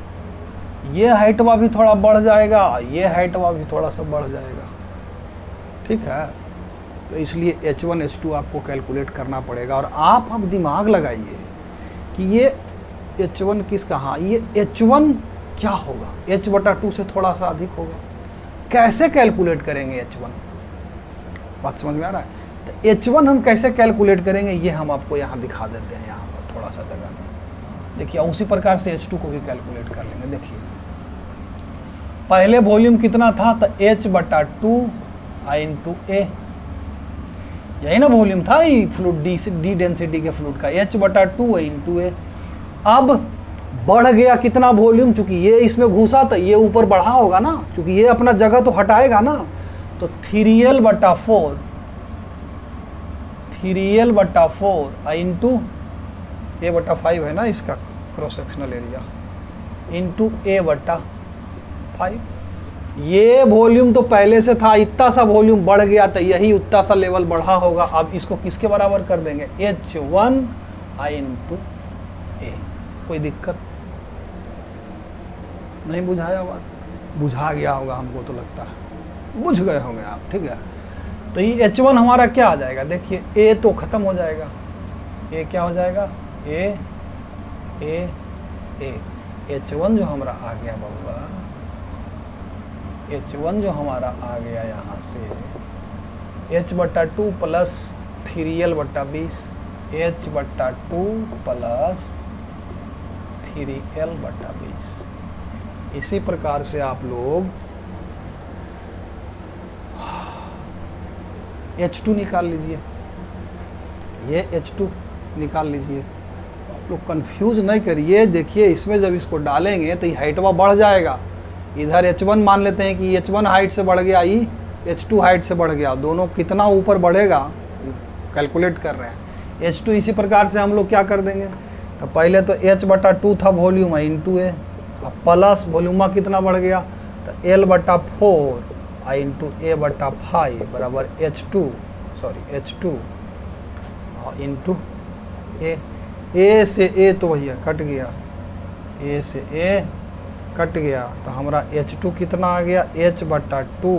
ये हाइटवा भी थोड़ा बढ़ जाएगा, ये हाइटवा भी थोड़ा सा बढ़ जाएगा, ठीक है। तो इसलिए H1 H2 आपको कैलकुलेट करना पड़ेगा। और आप अब दिमाग लगाइए कि ये H1 किस कहाँ, ये H1 क्या होगा, H/2 से थोड़ा सा अधिक होगा। कैसे कैलकुलेट करेंगे H1, बात समझ में आ रहा है? तो H1 हम कैसे कैलकुलेट करेंगे ये हम आपको यहाँ दिखा देते हैं, यहाँ पर थोड़ा सा जगह में देखिए। उसी प्रकार से H2 को भी कैलकुलेट कर लेंगे। देखिए पहले वॉल्यूम कितना था, तो H/2 I इंटू A, यही ना वॉल्यूम था ये फ्लूइड डी डेंसिटी के फ्लूइड का, H/2 इंटू A। अब बढ़ गया कितना वॉल्यूम, चूंकि ये इसमें घुसा तो ये ऊपर बढ़ा होगा ना, चूंकि ये अपना जगह तो हटाएगा ना, तो 3L/4 इंटू A/5 है ना इसका cross sectional area, into A/5। ये वॉल्यूम तो पहले से था, इतना सा वॉल्यूम बढ़ गया तो यही उतना सा लेवल बढ़ा होगा। अब इसको किसके बराबर कर देंगे, H1 I इंटू A। कोई दिक्कत नहीं, बुझाया बात, बुझा गया होगा हमको तो लगता है, बुझ गए होंगे आप, ठीक है। तो ये H1 हमारा क्या आ जाएगा, देखिए A तो ख़त्म हो जाएगा, A क्या हो जाएगा, A H1 जो हमारा आ गया बउआ, H1 जो हमारा आ गया यहाँ से H/2 plus 3L/20, H/2 plus 3L/20। इसी प्रकार से आप लोग H2 निकाल लीजिए, ये H2 निकाल लीजिए। आप लोग कंफ्यूज नहीं करिए। देखिए इसमें जब इसको डालेंगे तो ये हाइटवा बढ़ जाएगा। इधर H1 मान लेते हैं कि H1 हाइट से बढ़ गया, ये H2 हाइट से बढ़ गया, दोनों कितना ऊपर बढ़ेगा कैलकुलेट कर रहे हैं। H2 इसी प्रकार से हम लोग क्या कर देंगे, तो पहले तो H/2 था वॉल्यूम इंटू ए, अब प्लस वॉल्यूमा कितना बढ़ गया, तो L/4 इंटू A/5 बराबर H2 इंटू ए से ए तो भैया कट गया, ए से ए कट गया, तो हमारा H2 कितना आ गया, H/2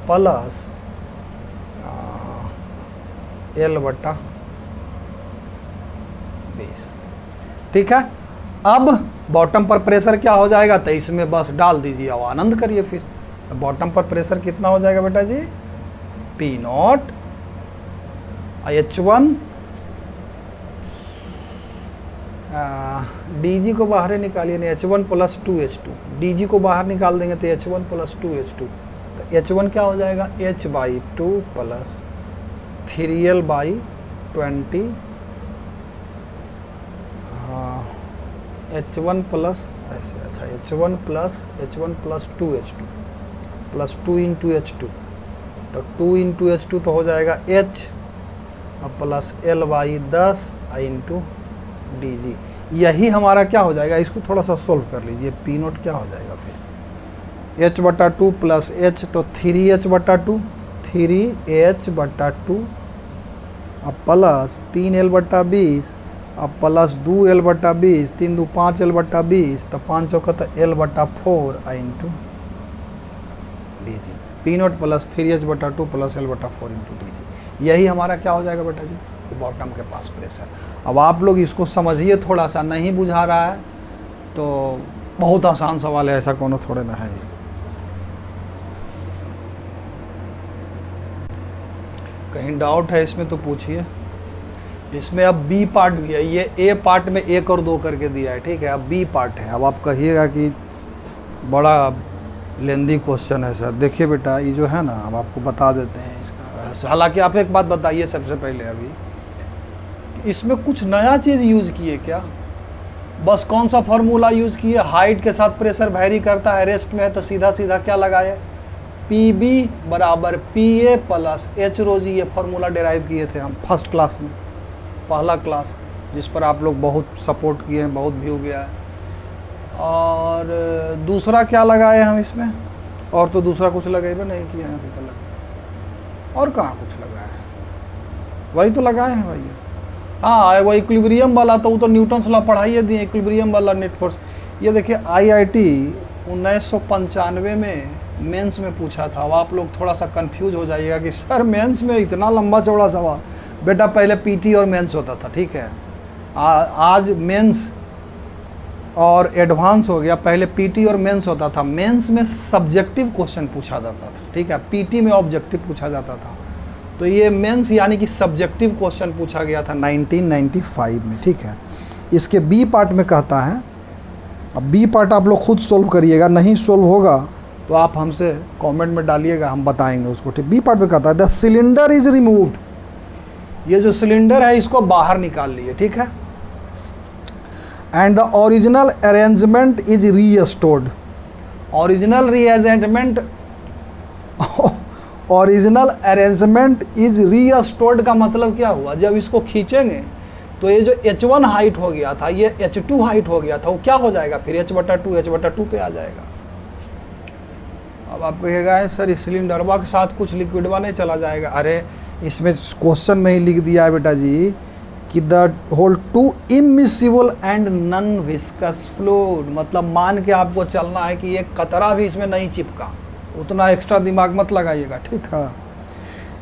प्लस L/20। ठीक है, अब बॉटम पर प्रेशर क्या हो जाएगा, तो इसमें बस डाल दीजिए, अब आनंद करिए फिर। तो बॉटम पर प्रेशर कितना हो जाएगा बेटा जी, P0 H1 dg को बाहर निकालिए, नहीं H1 प्लस 2H2, dg को बाहर निकाल देंगे तो H1 प्लस 2H2, तो H1 क्या हो जाएगा, H/2 plus 3L/20 H1 plus ऐसे, अच्छा H1 plus 2H2 plus 2 into H2, तो 2 इंटू H2 तो हो जाएगा H plus L/10 into dg। यही हमारा क्या हो जाएगा, इसको थोड़ा सा सोल्व कर लीजिए, P0 क्या हो जाएगा फिर, H/2 प्लस H तो 3H/2 अब प्लस 3L/20 अब प्लस 2L/20, 3 2 5L/20, तो 5 चौका तो L/4 into dg, P0 plus 3H/2 plus L/4 into dg। यही हमारा क्या हो जाएगा बेटा जी, बॉटम के पास प्रेशर। अब आप लोग इसको समझिए, थोड़ा सा नहीं बुझा रहा है तो बहुत आसान सवाल है, ऐसा कोनो थोड़े ना है। कहीं डाउट है इसमें तो पूछिए। इसमें अब बी पार्ट भी है, ये ए पार्ट में 1 और 2 करके दिया है, ठीक है, अब बी पार्ट है। अब आप कहिएगा कि बड़ा लेंदी क्वेश्चन है सर, देखिए बेटा ये जो है ना, अब आपको बता देते हैं इसका रहस्य। हालांकि आप एक बात बताइए सबसे पहले, अभी इसमें कुछ नया चीज़ यूज़ किए क्या, बस कौन सा फॉर्मूला यूज़ किए, हाइट के साथ प्रेशर वैरी करता है, रेस्ट में है तो सीधा सीधा क्या लगाए, PB बराबर PA प्लस H/ρg, ये फार्मूला डेराइव किए थे हम फर्स्ट क्लास में, पहला क्लास, जिस पर आप लोग बहुत सपोर्ट किए हैं, बहुत व्यू गया है। और दूसरा क्या लगाए हम इसमें, और तो दूसरा कुछ लगेबे नहीं किए हैं अभी तक, और कहाँ कुछ लगाए हैं, वही तो लगाए हैं भैया। हाँ, वो इक्विलिब्रियम वाला तो वो तो न्यूटन लॉ पढ़ाइए दिए, इक्विलिब्रियम वाला नेट फोर्स। ये देखिए IIT 1995 में मेंस में पूछा था। अब आप लोग थोड़ा सा कंफ्यूज हो जाइएगा कि सर मेंस में इतना लंबा चौड़ा सवाल, बेटा पहले PT और मेंस होता था, ठीक है, आज मेंस और एडवांस हो गया, पहले PT और मेंस होता था। मेंस में सब्जेक्टिव क्वेश्चन पूछा जाता था, ठीक है, PT में ऑब्जेक्टिव पूछा जाता था, तो ये मेंस यानी कि सब्जेक्टिव क्वेश्चन पूछा गया था 1995 में, ठीक है। इसके बी पार्ट में कहता है, अब बी पार्ट आप लोग खुद सोल्व करिएगा, नहीं सोल्व होगा तो आप हमसे कमेंट में डालिएगा, हम बताएंगे उसको, ठीक। बी पार्ट में कहता है द सिलेंडर इज रिमूव्ड, ये जो सिलेंडर है इसको बाहर निकाल लिए, ठीक है, and the original arrangement is restored. Original arrangement is restored का मतलब क्या हुआ, जब इसको खींचेंगे तो ये जो H1 हाइट हो गया था, ये H2 हाइट हो गया था, वो क्या हो जाएगा फिर, H/2 पे आ जाएगा। अब आप कहिएगा सर इस सिलेंडरवा के साथ कुछ लिक्विडवा नहीं चला जाएगा, अरे इसमें क्वेश्चन में ही लिख दिया है बेटा जी कि the hole two immiscible and non viscous fluid, मतलब मान के आपको चलना है कि एक कतरा भी इसमें नहीं चिपका, उतना एक्स्ट्रा दिमाग मत लगाइएगा, ठीक है।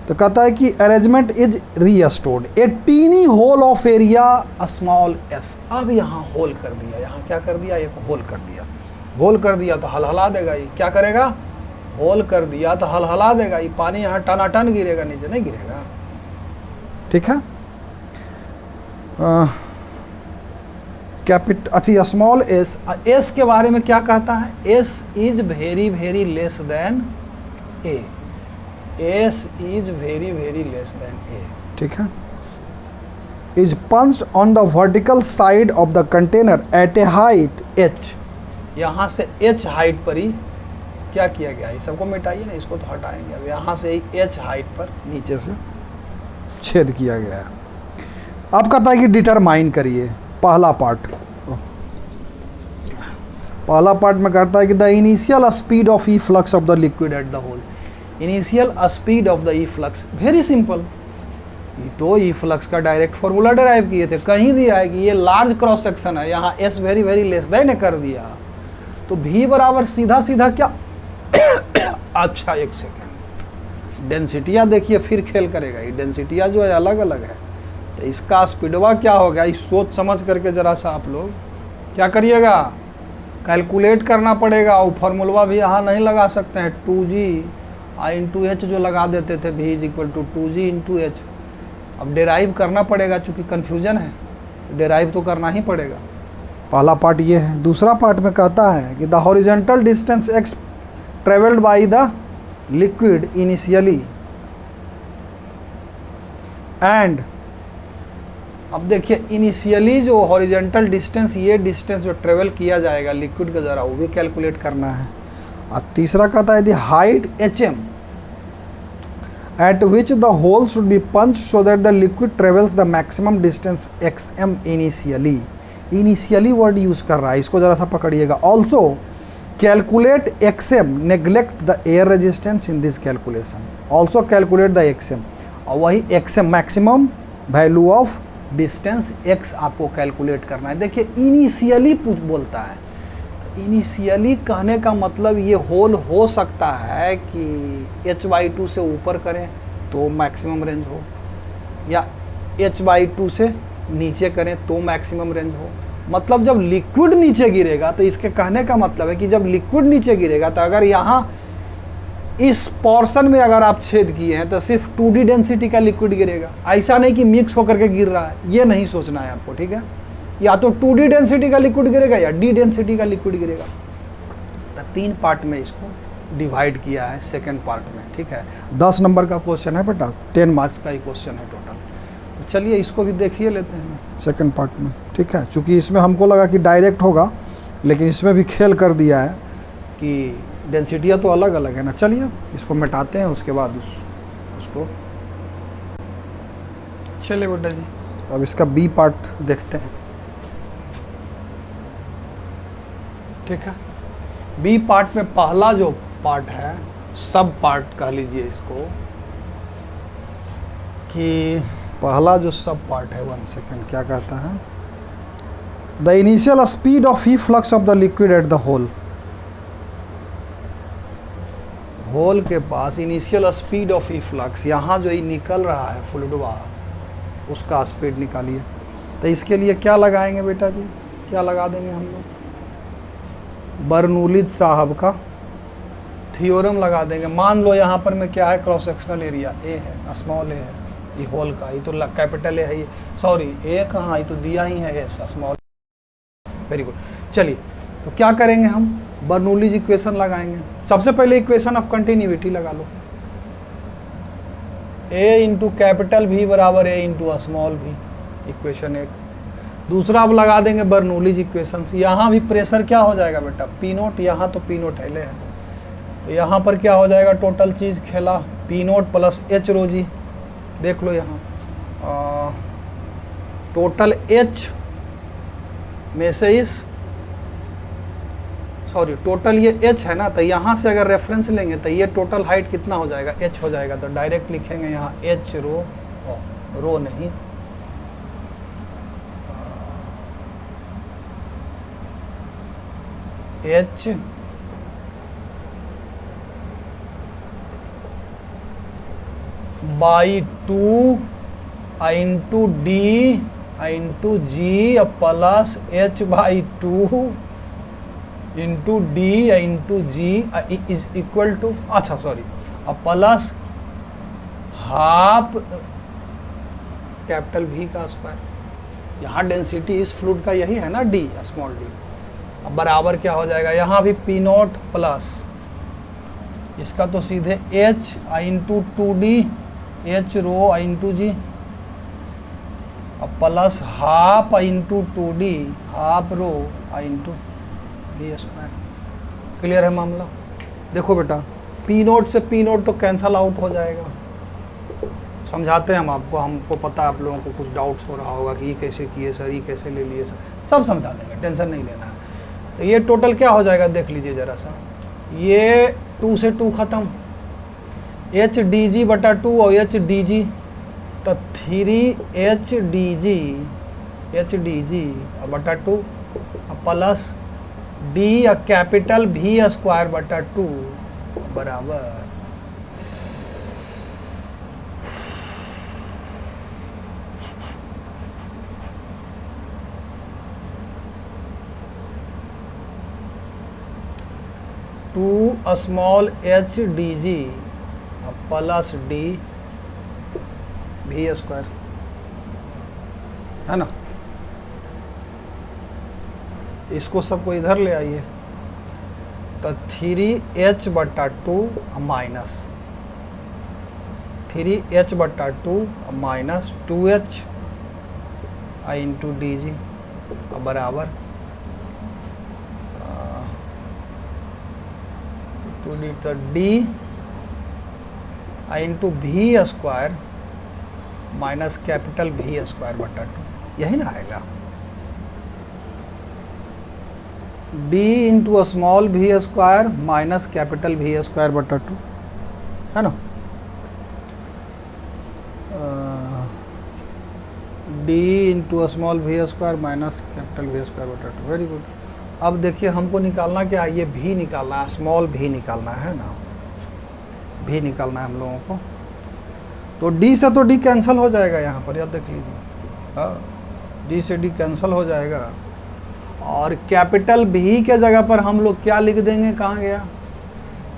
तो कहता है कि arrangement is restored, a tiny hole of area small s। अब यहाँ होल कर दिया, यहाँ क्या कर दिया, एक होल कर दिया, होल कर दिया तो हलहला देगा, ये क्या करेगा, होल कर दिया तो हलहला देगा, ये पानी यहाँ टनाटन गिरेगा, नीचे नहीं गिरेगा, ठीक है। स्मॉल s के बारे में क्या कहता है, s is very very less than a, s is very very less than a, ठीक है। Is punched on the vertical side of the container at a height h, यहाँ से h हाइट पर ही क्या किया गया है, सबको मिटाइए ना, इसको तो हटाएंगे, अब यहाँ से ही h हाइट पर नीचे से छेद किया गया है। अब कहता है कि डिटरमाइन करिए पहला पार्ट। पहला पार्ट में करता है कि the initial speed of efflux of the liquid at the hole. Initial speed of the efflux, very simple. तो ई फ्लक्स का डायरेक्ट फॉर्मूला डिराइव किए थे, कहीं दिया है कि ये लार्ज क्रॉस सेक्शन है, यहाँ S very very less then कर दिया, तो भी बराबर सीधा सीधा क्या अच्छा एक सेकेंड, डेंसिटिया देखिए फिर खेल करेगा, ये डेंसिटिया जो है अलग अलग है, तो इसका स्पीडवा क्या हो गया, इस सोच समझ करके जरा सा आप लोग क्या करिएगा, कैलकुलेट करना पड़ेगा। और फार्मूलवा भी यहाँ नहीं लगा सकते हैं, 2g/h जो लगा देते थे, v = 2g/h। अब डेराइव करना पड़ेगा, चूँकि कन्फ्यूजन है, डेराइव तो करना ही पड़ेगा। पहला पार्ट ये है। दूसरा पार्ट में कहता है कि the horizontal distance x travelled by the liquid initially and, अब देखिए इनिशियली जो हॉरिजॉन्टल डिस्टेंस, ये डिस्टेंस जो ट्रेवल किया जाएगा लिक्विड का, ज़रा वो भी कैलकुलेट करना है। और तीसरा कहता है the height hm at which the hole should be punched so that the liquid travels the maximum distance xm initially। Initially word use कर रहा है, इसको ज़रा सा पकड़िएगा। Also calculate xm, neglect the air resistance in this calculation. Also calculate the xm, और वही xm maximum value of distance x आपको कैलकुलेट करना है। देखिए इनिशियली बोलता है, इनिशियली कहने का मतलब ये होल हो सकता है कि h/2 से ऊपर करें तो मैक्सिमम रेंज हो, या h/2 से नीचे करें तो मैक्सिमम रेंज हो। मतलब जब लिक्विड नीचे गिरेगा, तो इसके कहने का मतलब है कि जब लिक्विड नीचे गिरेगा, तो अगर यहाँ इस पोर्शन में अगर आप छेद किए हैं तो सिर्फ 2D डेंसिटी का लिक्विड गिरेगा, ऐसा नहीं कि मिक्स होकर के गिर रहा है, ये नहीं सोचना है आपको, ठीक है। या तो 2D डेंसिटी का लिक्विड गिरेगा या D डेंसिटी का लिक्विड गिरेगा। तो 3 पार्ट में इसको डिवाइड किया है सेकंड पार्ट में, ठीक है। 10 नंबर का क्वेश्चन है बेटा, 10 मार्क्स का ही क्वेश्चन है टोटल। तो चलिए इसको भी देखिए लेते हैं सेकंड पार्ट में, ठीक है। चूँकि इसमें हमको लगा कि डायरेक्ट होगा, लेकिन इसमें भी खेल कर दिया है कि डेंसिटियाँ तो अलग अलग है ना। चलिए इसको मिटाते हैं, उसके बाद उसको चलिए बेटा जी, अब इसका बी पार्ट देखते हैं, ठीक है। बी पार्ट में पहला जो पार्ट है, सब पार्ट कह लीजिए इसको, कि पहला जो सब पार्ट है, 1 सेकेंड, क्या कहता है, the initial speed of efflux of the liquid at the hole. Hole के पास initial speed of efflux, यहाँ जो ये निकल रहा है फ्लूइडवा, उसका स्पीड निकालिए। तो इसके लिए क्या लगाएंगे बेटा जी, क्या लगा देंगे हम लोग, बर्नौली साहब का थ्योरम लगा देंगे। मान लो यहाँ पर में क्या है, क्रॉस सेक्शनल एरिया ए है, स्मॉल ए है, ये होल का, ये तो कैपिटल ए है, ये सॉरी ए कहाँ, ये तो दिया ही है एस, स्मॉल, वेरी गुड। चलिए तो क्या करेंगे हम, बर्नौली इक्वेशन लगाएंगे। सबसे पहले इक्वेशन ऑफ कंटिन्यूटी लगा लो, ए इंटू कैपिटल भी बराबर ए इंटू स्मॉल भी, इक्वेशन 1। दूसरा अब लगा देंगे बर्नौली इक्वेशन से। यहाँ भी प्रेशर क्या हो जाएगा बेटा, पी नोट, यहाँ तो पी नोट है, तो यहाँ पर क्या हो जाएगा, टोटल चीज़ खेला P note plus H rho जी। देख लो यहाँ टोटल एच में से इस, सॉरी टोटल ये h है ना, तो यहाँ से अगर रेफरेंस लेंगे तो ये टोटल हाइट कितना हो जाएगा, h हो जाएगा। तो डायरेक्ट लिखेंगे यहाँ h रो, रो नहीं, h by 2 into D into G plus h/2 into D into G is equal to, अच्छा सॉरी, अब प्लस हाफ कैपिटल भी का स्क्वायर। यहाँ डेंसिटी इस फ्लूइड का यही है ना, डी, स्मॉल डी। अब बराबर क्या हो जाएगा, यहाँ भी पी नोट प्लस इसका तो सीधे H into 2D H rho into जी, अब plus half into 2D half rho into D square. Clear है मामला। देखो बेटा पी नोट से पी नोट तो कैंसल आउट हो जाएगा, समझाते हैं हम आपको, हमको पता है आप लोगों को कुछ डाउट्स हो रहा होगा कि ये कैसे किए सर, ये कैसे ले लिए सर, सब समझा देंगे, टेंशन नहीं लेना है। तो ये टोटल क्या हो जाएगा देख लीजिए ज़रा सा, ये 2 से 2 ख़त्म, एच डी जी बटा 2 और एच डी जी, तो 3 एच डी जी बटा 2 प्लस डी कैपिटल भी स्क्वायर बटा 2 बराबर 2 small H D G plus D भी स्क्वायर, है ना। इसको सबको इधर ले आइए, तो 3h बटा 2 माइनस 3h बटा 2 minus 2h into D G बराबर 2d, तो डी इंटू भी स्क्वायर माइनस कैपिटल भी स्क्वायर बटा 2, यही ना आएगा। डी इंटू स्मॉल भी स्क्वायर माइनस कैपिटल भी स्क्वायर बटा 2, है ना। डी इंटू स्मॉल भी स्क्वायर माइनस कैपिटल भी स्क्वायर बटा 2, वेरी गुड। अब देखिए हमको निकालना क्या है, ये भी निकालना है, स्मॉल भी निकालना है ना, भी निकालना है हम लोगों को। तो डी से तो डी कैंसिल हो जाएगा यहाँ पर, याद देख लीजिए, हाँ डी से डी कैंसिल हो जाएगा, और कैपिटल भी के जगह पर हम लोग क्या लिख देंगे, कहाँ गया,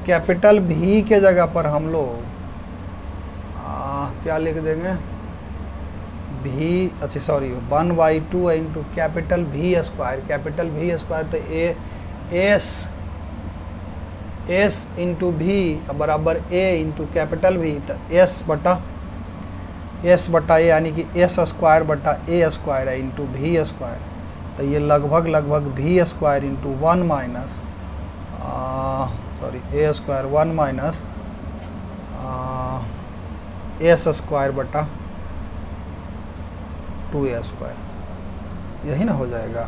कैपिटल भी के जगह पर हम लोग क्या लिख देंगे, भी, अच्छा सॉरी 1/2 इंटू कैपिटल भी स्क्वायर, कैपिटल भी स्क्वायर तो एस इंटू भी बराबर ए इंटू कैपिटल भी, तो एस बटा ए यानी कि एस स्क्वायर बटा ए स्क्वायर है इंटू भी स्क्वायर, तो ये लगभग भी स्क्वायर इंटू 1 माइनस सॉरी ए स्क्वायर 1 माइनस एस स्क्वायर बटा 2a स्क्वायर, यही ना हो जाएगा।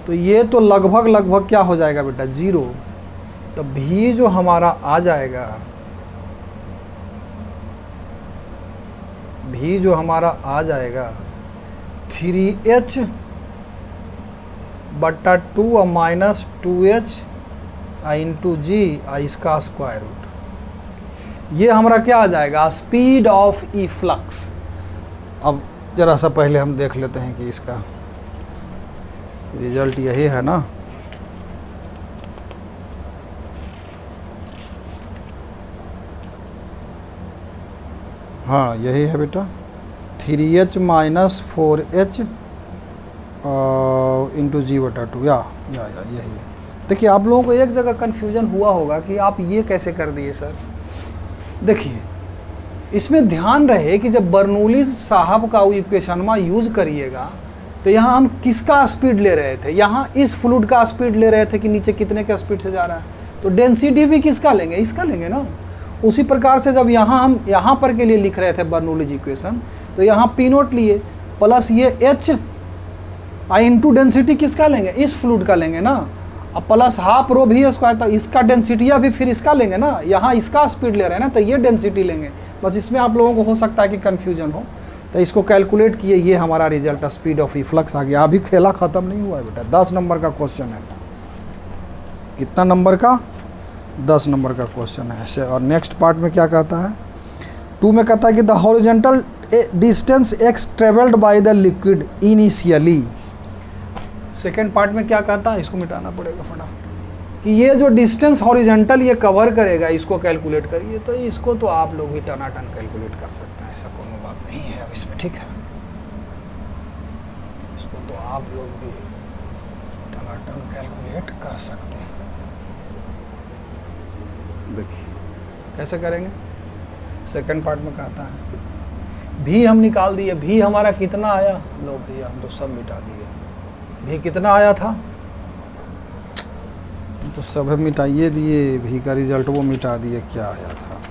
तो ये तो लगभग क्या हो जाएगा बेटा, 0। तो भी जो हमारा आ जाएगा, भी जो हमारा आ जाएगा 3h बटा 2 माइनस 2h इंटू जी इसका स्क्वायर रूट, ये हमारा क्या आ जाएगा, स्पीड ऑफ ई फ्लक्स। अब जरा सा पहले हम देख लेते हैं कि इसका रिजल्ट यही है ना, हाँ यही है बेटा, 3h माइनस 4h इंटू जी बटा 2, या यही है। देखिए आप लोगों को एक जगह कन्फ्यूजन हुआ होगा कि आप ये कैसे कर दिए सर। देखिए इसमें ध्यान रहे कि जब बर्नौली साहब का इक्वेशनमा यूज करिएगा तो यहाँ हम किसका स्पीड ले रहे थे, यहाँ इस फ्लूइड का स्पीड ले रहे थे कि नीचे कितने के स्पीड से जा रहा है, तो डेंसिटी भी किसका लेंगे, इसका लेंगे ना। उसी प्रकार से जब यहाँ हम यहाँ पर के लिए लिख रहे थे बर्नौली इक्वेशन, तो यहाँ पी नोट लिए प्लस ये एच इंटू डेंसिटी किसका लेंगे, इस फ्लूइड का लेंगे ना, अब plus half rho V square, तो इसका डेंसिटी भी फिर इसका लेंगे ना, यहाँ इसका स्पीड ले रहे हैं ना, तो ये डेंसिटी लेंगे। बस इसमें आप लोगों को हो सकता है कि कन्फ्यूजन हो, तो इसको कैलकुलेट किए, ये हमारा रिजल्ट स्पीड ऑफ इफ्लक्स आ गया। अभी खेला ख़त्म नहीं हुआ है बेटा, 10 नंबर का क्वेश्चन है। कितना नंबर का, 10 नंबर का क्वेश्चन है। और नेक्स्ट पार्ट में क्या कहता है, 2 में कहता है कि the horizontal distance x travelled by the liquid initially. Second part में क्या कहता है, इसको मिटाना पड़ेगा फटाफट, कि ये जो डिस्टेंस हॉरिजॉन्टल ये कवर करेगा, इसको कैलकुलेट करिए। तो इसको तो आप लोग भी टनाटन कैलकुलेट कर सकते हैं, ऐसा कोई बात नहीं है अब इसमें, ठीक है। इसको तो आप लोग भी टनाटन कैलकुलेट कर सकते हैं। देखिए कैसे करेंगे, सेकंड पार्ट में कहता है भी हम निकाल दिए, भी हमारा कितना आया, लो भैया हम तो सब मिटा दिए। भी कितना आया था, तो सब मिटाइए दिए, भी का रिजल्ट वो मिटा दिए। क्या आया था,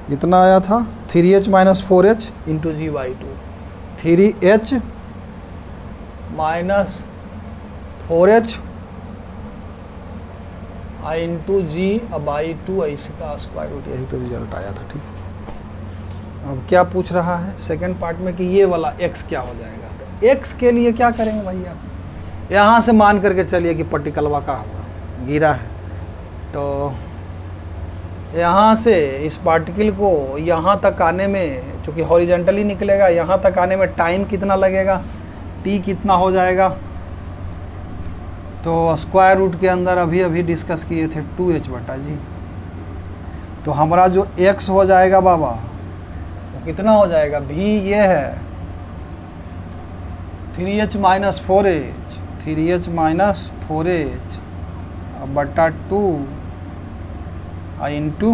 कितना आया था 3h minus 4h into G by 2, 3h minus 4h into G by 2 इसका स्क्वायर रूट, यही तो रिजल्ट आया था। ठीक है, अब क्या पूछ रहा है सेकंड पार्ट में कि ये वाला x क्या हो जाएगा। तो x के लिए क्या करेंगे भैया, यहाँ से मान करके चलिए कि पर्टिकलवा का हुआ गिरा है, तो यहाँ से इस पार्टिकल को यहाँ तक आने में, चूँकि हॉरिजेंटली निकलेगा, यहाँ तक आने में टाइम कितना लगेगा, t कितना हो जाएगा। तो स्क्वायर रूट के अंदर अभी अभी डिस्कस किए थे 2h बटा जी। तो हमारा जो x हो जाएगा बाबा वो कितना हो जाएगा, v ये है 3h minus 4h, 3h minus 4h बटा 2 इंटू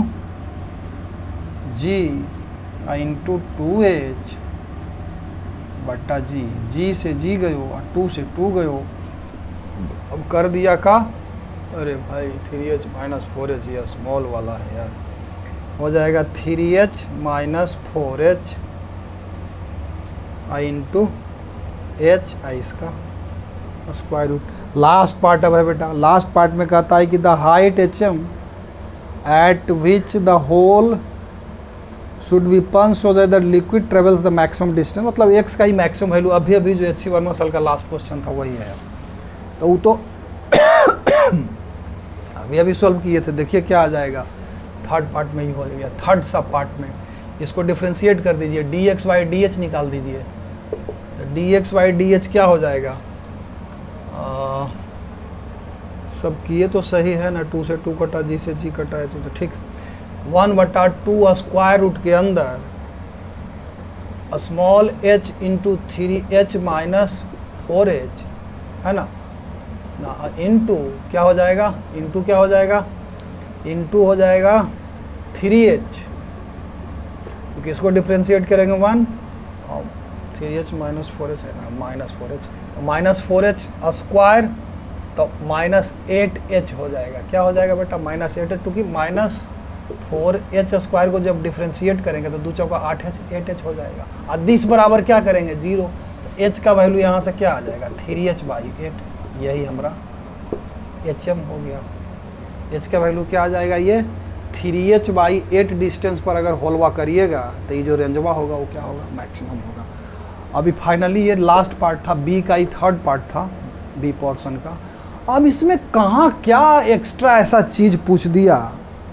जी इंटू 2h बटा जी, जी से जी गयो और 2 से 2 गयो। अब कर दिया का, अरे भाई 3h माइनस 4h ये स्मॉल वाला है यार, हो जाएगा 3h minus 4h into h इसका स्क्वायर रूट। लास्ट पार्ट अब है बेटा, लास्ट पार्ट में कहता है कि the height hm at which the hole should be punched so that the liquid travels the maximum distance, मतलब x का ही मैक्सिमम वैल्यू। अभी अभी जो HC वर्मा साल का लास्ट क्वेश्चन था वही है, तो वो तो अभी अभी सॉल्व किए थे। देखिए क्या आ जाएगा, थर्ड पार्ट में ही हो गया, थर्ड सब पार्ट में इसको डिफ्रेंशिएट कर दीजिए, dx बाई डी निकाल दीजिए। तो dx बाई डी क्या हो जाएगा, सब किए तो सही है ना, 2 से 2 कटा, जी से जी कटा है तो ठीक। 1 बटा 2 स्क्वायर रूट के अंदर small h into 3h minus 4h है ना, इंटू क्या हो जाएगा, इंटू क्या हो जाएगा, इंटू हो जाएगा 3h, तो किसको डिफ्रेंशिएट करेंगे 1 और 3h माइनस 4h है ना, माइनस 4h, तो माइनस 4h स्क्वायर तो माइनस 8h हो जाएगा। क्या हो जाएगा बेटा, माइनस 8h, क्योंकि माइनस 4h स्क्वायर को जब डिफ्रेंशिएट करेंगे तो 2 चौका 8h, 8h हो जाएगा। और दिस बराबर क्या करेंगे 0, तो h का वैल्यू यहाँ से क्या आ जाएगा 3h बाई 8, यही हमारा hm हो गया। h का वैल्यू क्या आ जाएगा, ये 3h बाई 8 डिस्टेंस पर अगर होलवा करिएगा तो ये जो रेंजवा होगा वो क्या होगा, मैक्सिमम होगा। अभी फाइनली ये लास्ट पार्ट था, बी का ही थर्ड पार्ट था, बी पोर्शन का। अब इसमें कहाँ क्या एक्स्ट्रा ऐसा चीज़ पूछ दिया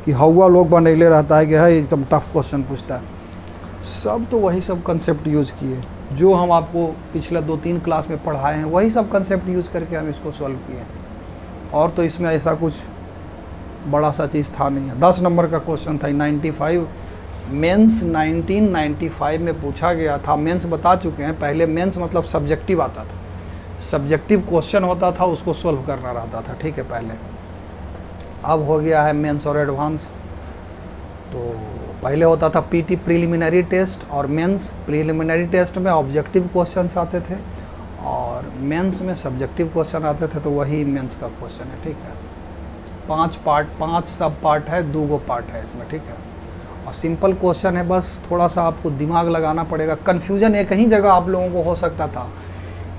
कि हवा लोग बनैले रहता है कि है एकदम टफ क्वेश्चन पूछता है। सब तो वही सब कंसेप्ट यूज़ किए जो हम आपको पिछले 2-3 क्लास में पढ़ाए हैं, वही सब कंसेप्ट यूज़ करके हम इसको सॉल्व किए हैं। और तो इसमें ऐसा कुछ बड़ा सा चीज़ था नहीं है। 10 नंबर का क्वेश्चन था, 95 मेंस 1995 में पूछा गया था। मेंस बता चुके हैं, पहले मेंस मतलब सब्जेक्टिव आता था, सब्जेक्टिव क्वेश्चन होता था, उसको सॉल्व करना रहता था, ठीक है पहले। अब हो गया है मेंस और एडवांस। तो पहले होता था पीटी प्रीलिमिनरी टेस्ट, और मेंस प्रीलिमिनरी टेस्ट में ऑब्जेक्टिव क्वेश्चंस आते थे और मेंस में सब्जेक्टिव क्वेश्चन आते थे, तो वही मेंस का क्वेश्चन है, ठीक है। 5 सब पार्ट है, 2 पार्ट है इसमें, ठीक है। और सिंपल क्वेश्चन है, बस थोड़ा सा आपको दिमाग लगाना पड़ेगा। कन्फ्यूजन एक ही जगह आप लोगों को हो सकता था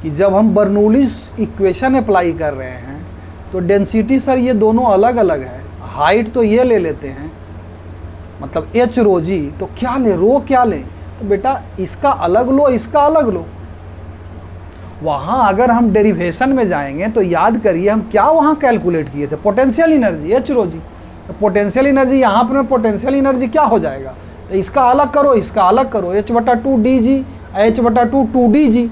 कि जब हम बर्नौलीज इक्वेशन अप्लाई कर रहे हैं तो डेंसिटी सर ये दोनों अलग अलग है, हाइट तो ये ले लेते हैं, मतलब एच रो जी, तो क्या ले, रो क्या लें, तो बेटा इसका अलग लो, इसका अलग लो। वहाँ अगर हम डेरिवेशन में जाएंगे तो याद करिए हम क्या वहाँ कैलकुलेट किए थे, पोटेंशियल एनर्जी, एच रो जी। तो पोटेंशियल एनर्जी यहाँ पर पोटेंशियल एनर्जी क्या हो जाएगा, तो इसका अलग करो, इसका अलग करो, h बटा 2 डी जी, h बटा 2 2d जी,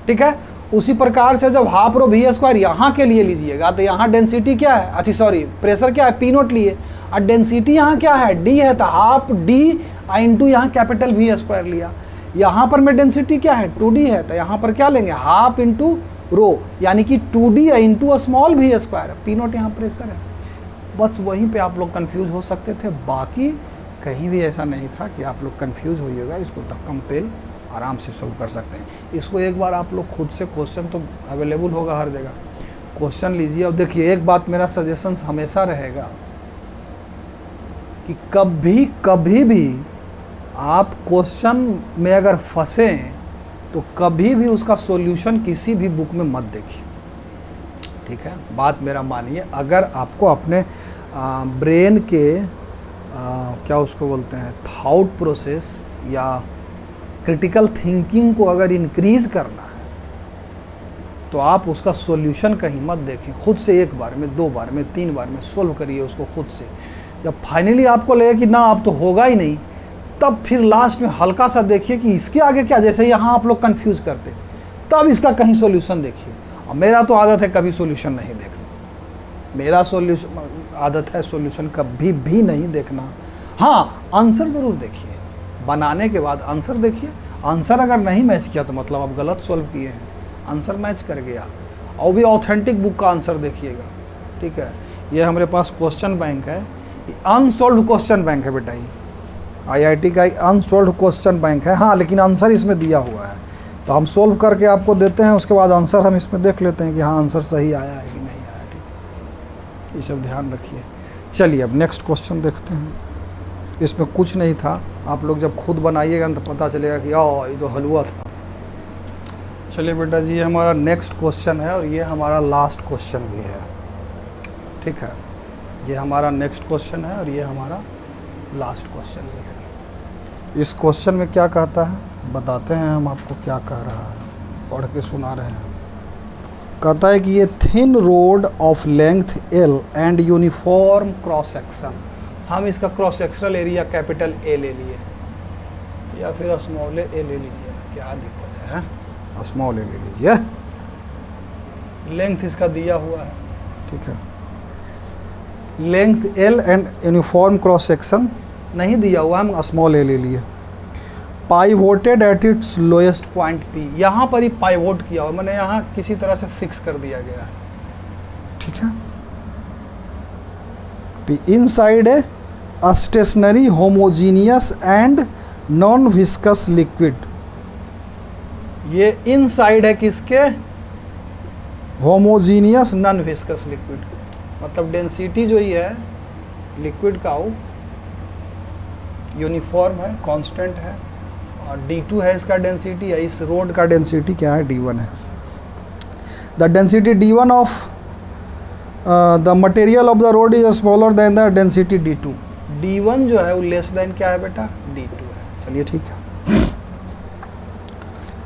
ठीक है। उसी प्रकार से जब हाफ रो वी स्क्वायर यहाँ के लिए लीजिएगा तो यहाँ डेंसिटी क्या है, अच्छी सॉरी प्रेशर क्या है, पी नोट लिए, और डेंसिटी यहाँ क्या है, डी है, तो हाफ डी इंटू यहाँ कैपिटल वी स्क्वायर लिया। यहाँ पर में डेंसिटी क्या है 2d है, तो यहाँ पर क्या लेंगे हाफ इंटू रो, यानी कि 2d into small V square, P naught यहाँ प्रेशर है। बस वहीं पे आप लोग कंफ्यूज हो सकते थे, बाकी कहीं भी ऐसा नहीं था कि आप लोग कंफ्यूज होइएगा। इसको धक्कम पेल आराम से सॉल्व कर सकते हैं। इसको एक बार आप लोग खुद से, क्वेश्चन तो अवेलेबल होगा हर जगह, क्वेश्चन लीजिए और देखिए, एक बात मेरा सजेशन हमेशा रहेगा कि कभी कभी भी आप क्वेश्चन में अगर फंसे तो कभी भी उसका सॉल्यूशन किसी भी बुक में मत देखिए, ठीक है। बात मेरा मानिए, अगर आपको अपने ब्रेन के क्या उसको बोलते हैं, थॉट प्रोसेस या क्रिटिकल थिंकिंग को अगर इंक्रीज करना है तो आप उसका सॉल्यूशन कहीं मत देखें, खुद से एक बार में, 2 बार में, 3 बार में सोल्व करिए उसको खुद से। जब फाइनली आपको लगे कि ना अब तो होगा ही नहीं, तब फिर लास्ट में हल्का सा देखिए कि इसके आगे क्या, जैसे यहाँ आप लोग कंफ्यूज करते, तब इसका कहीं सॉल्यूशन देखिए। और मेरा तो आदत है कभी सॉल्यूशन नहीं देखना, मेरा सॉल्यूशन आदत है सॉल्यूशन कभी भी नहीं देखना। हाँ, आंसर ज़रूर देखिए, बनाने के बाद आंसर देखिए। आंसर अगर नहीं मैच किया तो मतलब आप गलत सॉल्व किए हैं, आंसर मैच कर गया, और भी ऑथेंटिक बुक का आंसर देखिएगा, ठीक है। ये हमारे पास क्वेश्चन बैंक है, अनसॉल्व क्वेश्चन बैंक है बेटा, ये IIT का अनसॉल्व क्वेश्चन बैंक है। हाँ, लेकिन आंसर इसमें दिया हुआ है, तो हम सोल्व करके आपको देते हैं, उसके बाद आंसर हम इसमें देख लेते हैं कि हाँ आंसर सही आया है कि नहीं आया, ठीक। ये सब ध्यान रखिए। चलिए अब नेक्स्ट क्वेश्चन देखते हैं। इसमें कुछ नहीं था, आप लोग जब खुद बनाइएगा तो पता चलेगा कि ये तो हलवा था। चलिए बेटा जी, ये हमारा नेक्स्ट क्वेश्चन है और ये हमारा लास्ट क्वेश्चन भी है, ठीक है। ये हमारा नेक्स्ट क्वेश्चन है और ये हमारा लास्ट क्वेश्चन भी है। इस क्वेश्चन में क्या कहता है बताते हैं हम आपको, क्या कह रहा है, पढ़ के सुना रहे हैं। कहता है कि ये thin road of length L and uniform cross section, हम इसका cross sectional area capital A ले लिए या फिर स्मॉल a ले लीजिए, क्या दिक्कत है, स्मॉल a ले लीजिए। लेंथ इसका दिया हुआ है, ठीक है। Length L and uniform cross section नहीं दिया हुआ, हम स्मॉल a ले लिए। Pivoted at its lowest point P, यहाँ पर ही पाइवोट किया और मैंने यहाँ किसी तरह से फिक्स कर दिया गया है, ठीक है। P inside a stationary homogeneous and non viscous liquid, ये इनसाइड है किसके, होमोजीनियस नॉन विस्कस लिक्विड, मतलब डेंसिटी जो ही है लिक्विड का वो यूनिफॉर्म है, कांस्टेंट है, और D2 है इसका डेंसिटी है। इस रोड का डेंसिटी क्या है, D1 है। The density D1 of the material of the rod is smaller than the density D2, D1 जो है वो लेस देन क्या है बेटा, D2 है। चलिए ठीक है।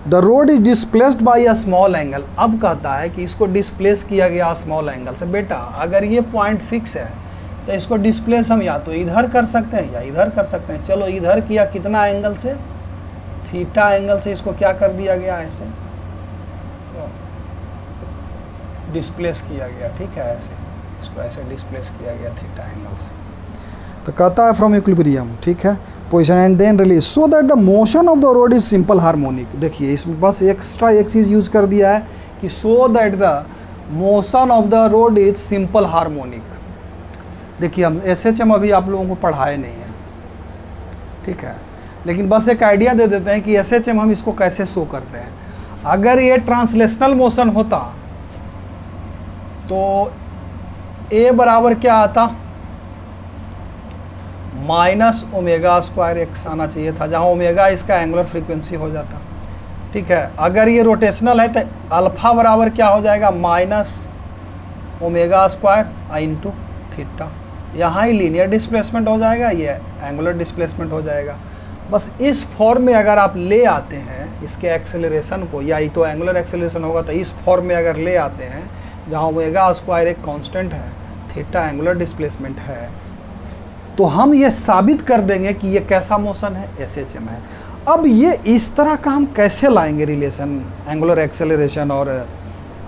The rod is displaced by a small angle, अब कहता है कि इसको डिस्प्लेस किया गया स्मॉल एंगल से। बेटा अगर ये पॉइंट फिक्स है तो इसको डिस्प्लेस हम या तो इधर कर सकते हैं या इधर कर सकते हैं। चलो इधर किया, कितना एंगल से, थीटा एंगल से इसको क्या कर दिया गया, ऐसे डिस्प्लेस किया गया, ठीक है। ऐसे इसको ऐसे डिस्प्लेस किया गया थीटा एंगल से। तो कहता है फ्रॉम इक्विलिब्रियम, ठीक है, position and then release so that the motion of the rod is simple harmonic. देखिए इसमें बस एक्स्ट्रा एक चीज़ यूज कर दिया है कि सो that the motion of the rod is simple harmonic. देखिए हम SHM अभी आप लोगों को पढ़ाए नहीं है, ठीक है, लेकिन बस एक आइडिया दे देते हैं कि SHM हम इसको कैसे शो करते हैं। अगर ये ट्रांसलेशनल मोशन होता तो A बराबर क्या आता, -ω² आना चाहिए था, जहाँ ओमेगा इसका एंगुलर फ्रीक्वेंसी हो जाता, ठीक है। अगर ये रोटेशनल है तो अल्फा बराबर क्या हो जाएगा, -ω² इंटू थीटा, यहाँ ही लीनियर डिस्प्लेसमेंट हो जाएगा, ये एंगुलर डिस्प्लेसमेंट हो जाएगा। बस इस फॉर्म में अगर आप ले आते हैं इसके एक्सेलरेशन को, या तो एंगुलर एक्सेलरेशन होगा तो इस फॉर्म में अगर ले आते हैं जहाँ ω² एक कांस्टेंट है, थीटा एंगुलर डिस्प्लेसमेंट है, तो हम ये साबित कर देंगे कि ये कैसा मोशन है, SHM है। अब ये इस तरह का हम कैसे लाएंगे रिलेशन एंगुलर एक्सेलरेशन और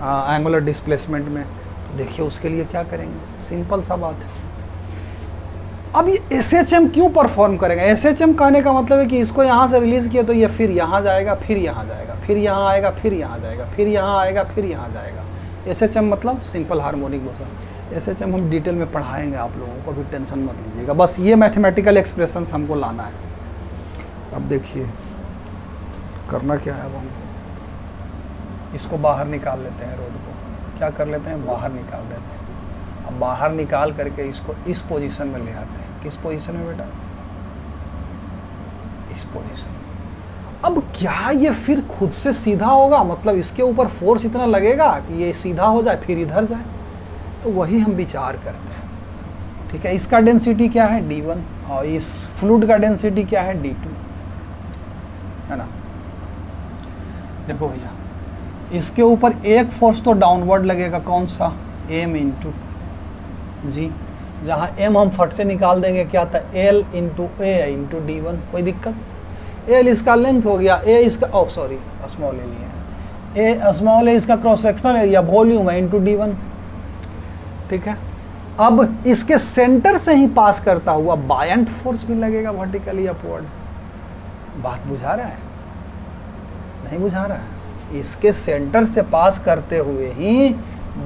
एंगुलर डिस्प्लेसमेंट में, तो देखिए उसके लिए क्या करेंगे, सिंपल सा बात है। अब ये SHM क्यों परफॉर्म करेगा, SHM कहने का मतलब है कि इसको यहाँ से रिलीज़ किया तो ये फिर यहाँ जाएगा, फिर यहाँ जाएगा, फिर यहाँ आएगा, फिर यहाँ जाएगा, फिर यहाँ आएगा, फिर यहाँ जाएगा। SHM मतलब सिंपल हार्मोनिक मोशन। SHM हम डिटेल में पढ़ाएंगे आप लोगों को, अभी टेंशन मत लीजिएगा, बस ये मैथमेटिकल एक्सप्रेशंस हमको लाना है। अब देखिए करना क्या है, अब हमको इसको बाहर निकाल लेते हैं रोड को, क्या कर लेते हैं, बाहर निकाल देते हैं। अब बाहर निकाल करके इसको इस पोजीशन में ले आते हैं। किस पोजीशन में बेटा, इस पोजीशन। अब क्या ये फिर खुद से सीधा होगा, मतलब इसके ऊपर फोर्स इतना लगेगा कि ये सीधा हो जाए फिर इधर जाए, तो वही हम विचार करते हैं। ठीक है, इसका डेंसिटी क्या है d1 और इस फ्लूइड का डेंसिटी क्या है d2, है ना। देखो भैया, इसके ऊपर एक फोर्स तो डाउनवर्ड लगेगा, कौन सा, m इंटू जी, जहाँ m हम फट से निकाल देंगे, क्या था l इंटू ए इंटू d1, कोई दिक्कत। l इसका लेंथ हो गया, a इसका सॉरी स्मॉल ए लिया है, स्मॉल ए इसका क्रॉस सेक्शनल एरिया वॉल्यूम है इंटू d1। ठीक है, अब इसके सेंटर से ही पास करता हुआ बायंट फोर्स भी लगेगा वर्टिकली अपवर्ड। बात बुझा रहा है, नहीं बुझा रहा है, इसके सेंटर से पास करते हुए ही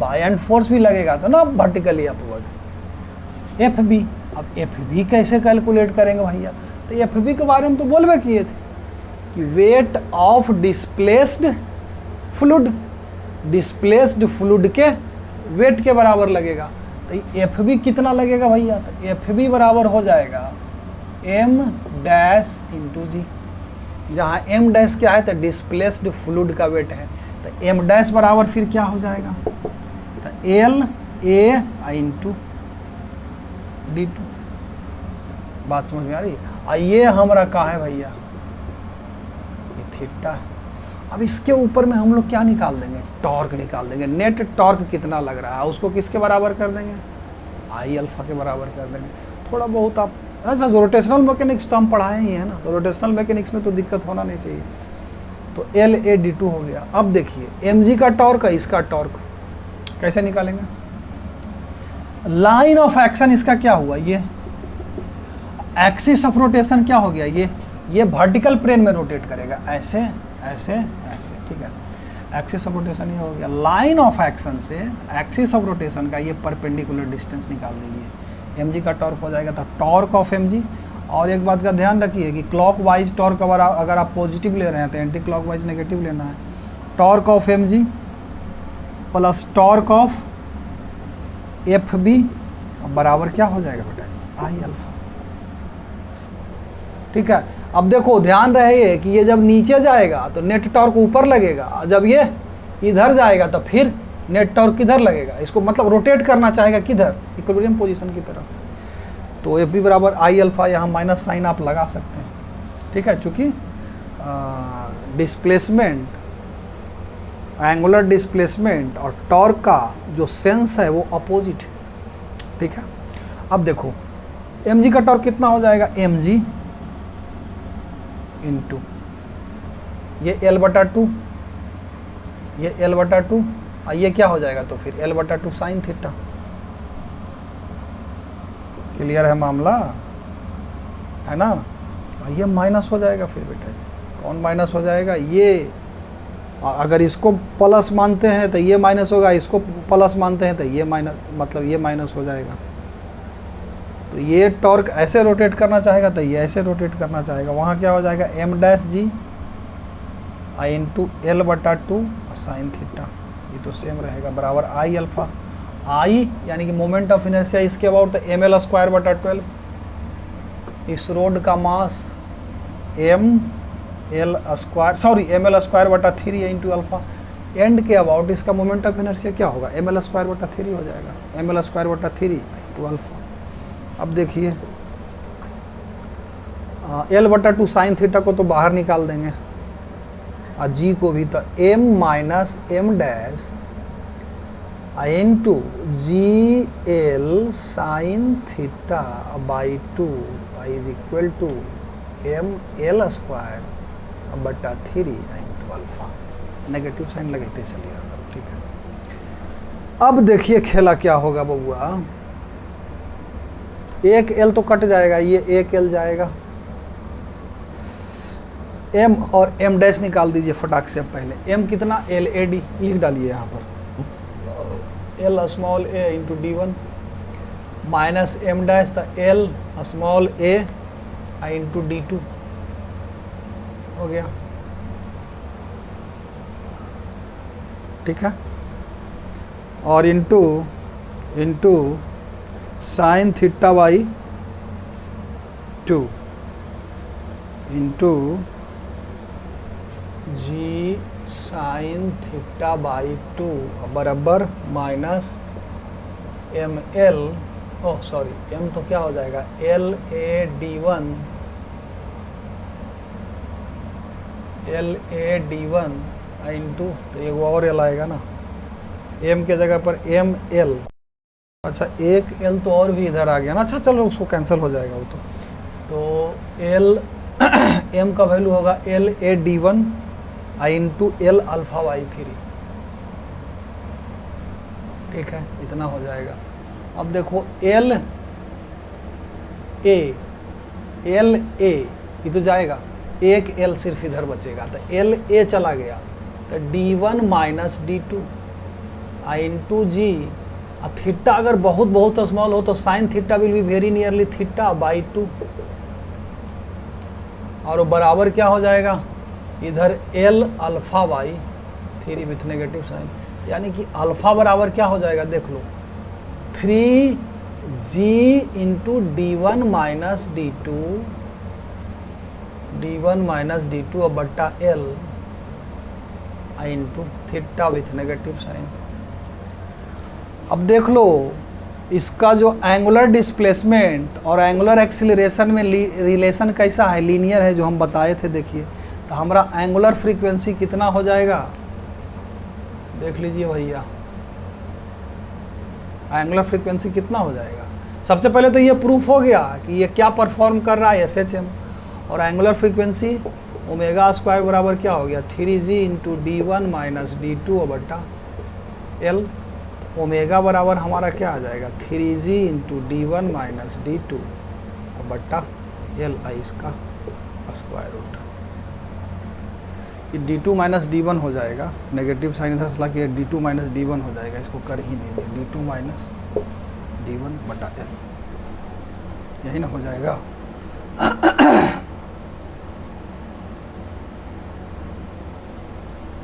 बायंट फोर्स भी लगेगा तो ना वर्टिकली अपवर्ड। एफ बी, अब एफ बी कैसे कैलकुलेट करेंगे भैया, तो एफ बी के बारे में तो बोलबे किए थे कि weight of displaced fluid, displaced fluid के वेट के बराबर लगेगा। तो एफ बी कितना लगेगा भैया, तो एफ बी बराबर हो जाएगा एम डैश इंटू जी, जहाँ एम डैश क्या है, तो डिस्प्लेस्ड फ्लूइड का वेट है, तो एम डैश बराबर फिर क्या हो जाएगा, तो L A into D two. बात समझ में आ रही है। ये हमारा कहाँ है भैया, ये थीटा है। अब इसके ऊपर में हम लोग क्या निकाल देंगे, टॉर्क निकाल देंगे। नेट टॉर्क कितना लग रहा है उसको किसके बराबर कर देंगे, आई अल्फा के बराबर कर देंगे। थोड़ा बहुत आप ऐसा रोटेशनल मैकेनिक्स तो हम पढ़ाए ही है ना, तो रोटेशनल मैकेनिक्स में तो दिक्कत होना नहीं चाहिए। तो एल ए डी टू हो गया। अब देखिए एम जी का टॉर्क है, इसका टॉर्क कैसे निकालेंगे, लाइन ऑफ एक्शन इसका क्या हुआ, ये एक्सिस ऑफ रोटेशन क्या हो गया, ये वर्टिकल प्लेन में रोटेट करेगा, ऐसे ऐसे ऐसे। ठीक है, एक्सिस ऑफ रोटेशन ये हो गया। लाइन ऑफ एक्शन से एक्सिस ऑफ रोटेशन का ये परपेंडिकुलर डिस्टेंस निकाल दीजिए, एम जी का टॉर्क हो जाएगा, तो टॉर्क ऑफ एम जी। और एक बात का ध्यान रखिए कि क्लॉक वाइज टॉर्क अगर आप पॉजिटिव ले रहे हैं तो एंटी क्लॉक वाइज नेगेटिव लेना है। Torque of M G plus torque of F B बराबर क्या हो जाएगा बेटा, आई अल्फा। ठीक है, अब देखो ध्यान रहे कि ये जब नीचे जाएगा तो नेट टॉर्क ऊपर लगेगा, जब ये इधर जाएगा तो फिर नेट टॉर्क किधर लगेगा, इसको मतलब रोटेट करना चाहेगा किधर, इक्विलिब्रियम पोजीशन की तरफ। तो एफ बी बराबर आई अल्फा, यहाँ माइनस साइन आप लगा सकते हैं। ठीक है, चूँकि डिस्प्लेसमेंट, एंगुलर डिस्प्लेसमेंट और टॉर्क का जो सेंस है वो अपोजिट। ठीक है, अब देखो एम जी का टॉर्क कितना हो जाएगा, एम जी इंटू ये एल बटा टू, ये एल बटा टू, और ये क्या हो जाएगा, तो फिर एल बटा टू साइन थीटा। क्लियर है मामला, है ना। ये माइनस हो जाएगा फिर बेटा जी, कौन माइनस हो जाएगा, ये अगर इसको प्लस मानते हैं तो ये माइनस होगा, इसको प्लस मानते हैं तो ये माइनस, मतलब ये माइनस हो जाएगा। तो ये टॉर्क ऐसे रोटेट करना चाहेगा तो ये ऐसे रोटेट करना चाहेगा, वहाँ क्या हो जाएगा, एम डैश जी आई इंटू एल बटा टू साइन थीटा, ये तो सेम रहेगा, बराबर आई अल्फा। आई यानी कि मोमेंट ऑफ इनर्शिया इसके अबाउट, तो एम एल स्क्वायर बटा 12। इस रोड का mass m L square, sorry m L square बटा 3 इंटू अल्फा। एंड के अबाउट इसका मोमेंट ऑफ इनर्शिया क्या होगा, एम एल स्क्वायर बटा 3 हो जाएगा, एम एल स्क्वायर बटा 3 इंटू अल्फा। अब देखिए एल बटा टू साइन थीटा को तो बाहर निकाल देंगे, और जी को भी, तो M minus M dash into G L sine theta by 2 is equal to M L square बटा 3 इंटू अल्फा। नेगेटिव साइन लगाते चलिए सब, ठीक है। अब देखिए खेला क्या होगा बबुआ, एक एल तो कट जाएगा, ये एक एल जाएगा, एम और एम डैश निकाल दीजिए फटाक से। अब पहले एम कितना, एल ए डी लिख डालिए यहाँ पर, l small a into D one minus M dash था l small a into D two हो गया। ठीक है, और into sine theta by 2 into g sine theta by 2 बराबर minus m l, oh sorry m तो क्या हो जाएगा l A D one into, तो एक और एल आएगा ना, एम के जगह पर एम एल। अच्छा एक एल तो और भी इधर आ गया ना, अच्छा चलो उसको कैंसिल हो जाएगा वो तो एल एम का वैल्यू होगा L A D one into L alpha by 3, ठीक है इतना हो जाएगा। अब देखो एल ए ये तो जाएगा, एक एल सिर्फ इधर बचेगा, तो एल ए चला गया तो D one minus D two into G, theta अगर बहुत बहुत स्मॉल हो तो sine theta will be very nearly theta by 2, और वो बराबर क्या हो जाएगा इधर L alpha by 3 with negative sign, यानी कि अल्फा बराबर क्या हो जाएगा देख लो 3g into D one minus D two और बट्टा L into theta with negative sign. अब देख लो इसका जो एंगुलर डिस्प्लेसमेंट और एंगुलर एक्सीलरेशन में रिलेशन कैसा है, लीनियर है जो हम बताए थे। देखिए तो हमारा एंगुलर फ्रीक्वेंसी कितना हो जाएगा देख लीजिए भैया, एंगुलर फ्रीक्वेंसी कितना हो जाएगा। सबसे पहले तो ये प्रूफ हो गया कि ये क्या परफॉर्म कर रहा है SHM, और एंगुलर फ्रीक्वेंसी ओमेगा स्क्वायर बराबर क्या हो गया 3g into D one minus D two बटा एल, ओमेगा बराबर हमारा क्या आ जाएगा 3g into D one minus D two बट्टा एल आई इसका स्क्वायर रूट। ये d2 माइनस d1 हो जाएगा, नेगेटिव साइन इधर से लाके d2 माइनस d1 हो जाएगा, इसको कर ही देंगे d2 माइनस d1 बटा l, यही ना हो जाएगा।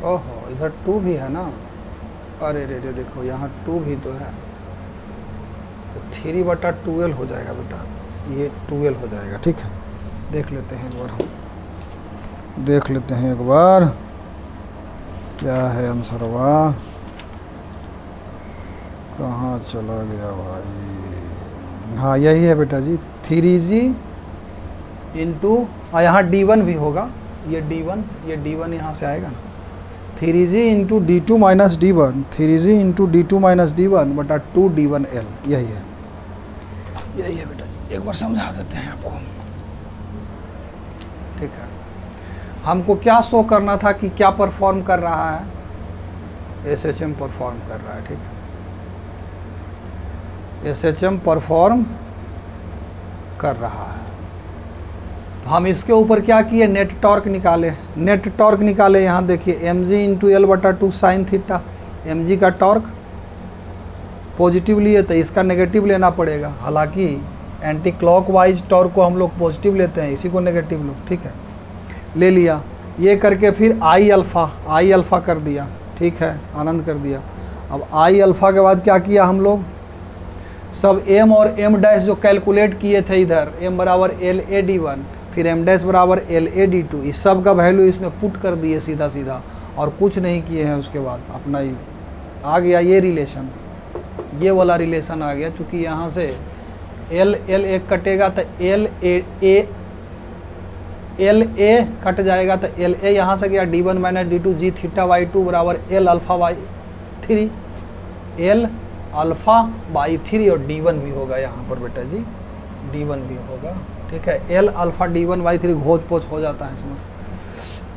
ओहो इधर 2 भी है ना, अरे रे रे देखो यहाँ 2 भी तो है, तो 3 बटा 2l हो जाएगा बेटा, ये 2l हो जाएगा। ठीक है देख लेते हैं एक बार, हम देख लेते हैं एक बार क्या है आंसर, वाह कहाँ चला गया भाई, हाँ यही है बेटा जी 3g इंटू यहाँ d1 भी होगा, ये d1 यहाँ से आएगा ना, 3g into D two minus D one, 3g into D two minus D one बटा 2d1l, यही है बेटा जी, एक बार समझा देते हैं आपको। ठीक है हमको क्या शो करना था कि क्या परफॉर्म कर रहा है, SHM परफॉर्म कर रहा है। ठीक है SHM परफॉर्म कर रहा है, तो हम इसके ऊपर क्या किए नेट टॉर्क निकाले। यहाँ देखिए mg इंटू एल बटा 2 साइन थीटा, mg का टॉर्क पॉजिटिव लिए तो इसका नेगेटिव लेना पड़ेगा, हालांकि एंटी क्लॉकवाइज टॉर्क को हम लोग पॉजिटिव लेते हैं, इसी को नेगेटिव लो। ठीक है ले लिया, ये करके फिर आई अल्फ़ा कर दिया। ठीक है आनंद कर दिया। अब आई अल्फ़ा के बाद क्या किया हम लोग, सब m और m डैश जो कैलकुलेट किए थे इधर, m बराबर एल ए डी वन, फिर m डैश बराबर एल ए डी टू, इस सब का वैल्यू इसमें पुट कर दिए सीधा, और कुछ नहीं किए हैं। उसके बाद अपना ही आ गया ये रिलेशन, ये वाला रिलेशन आ गया, चूँकि यहाँ से एल एक कटेगा तो एल ए कट जाएगा, तो एल ए यहाँ से गया d1 minus D two G theta by 2 बराबर L alpha by 3, L alpha by 3, और d1 भी होगा यहाँ पर बेटा जी, d1 भी होगा। ठीक है एल अल्फ़ा d1 बाई 3 घोच पोच हो जाता है इसमें।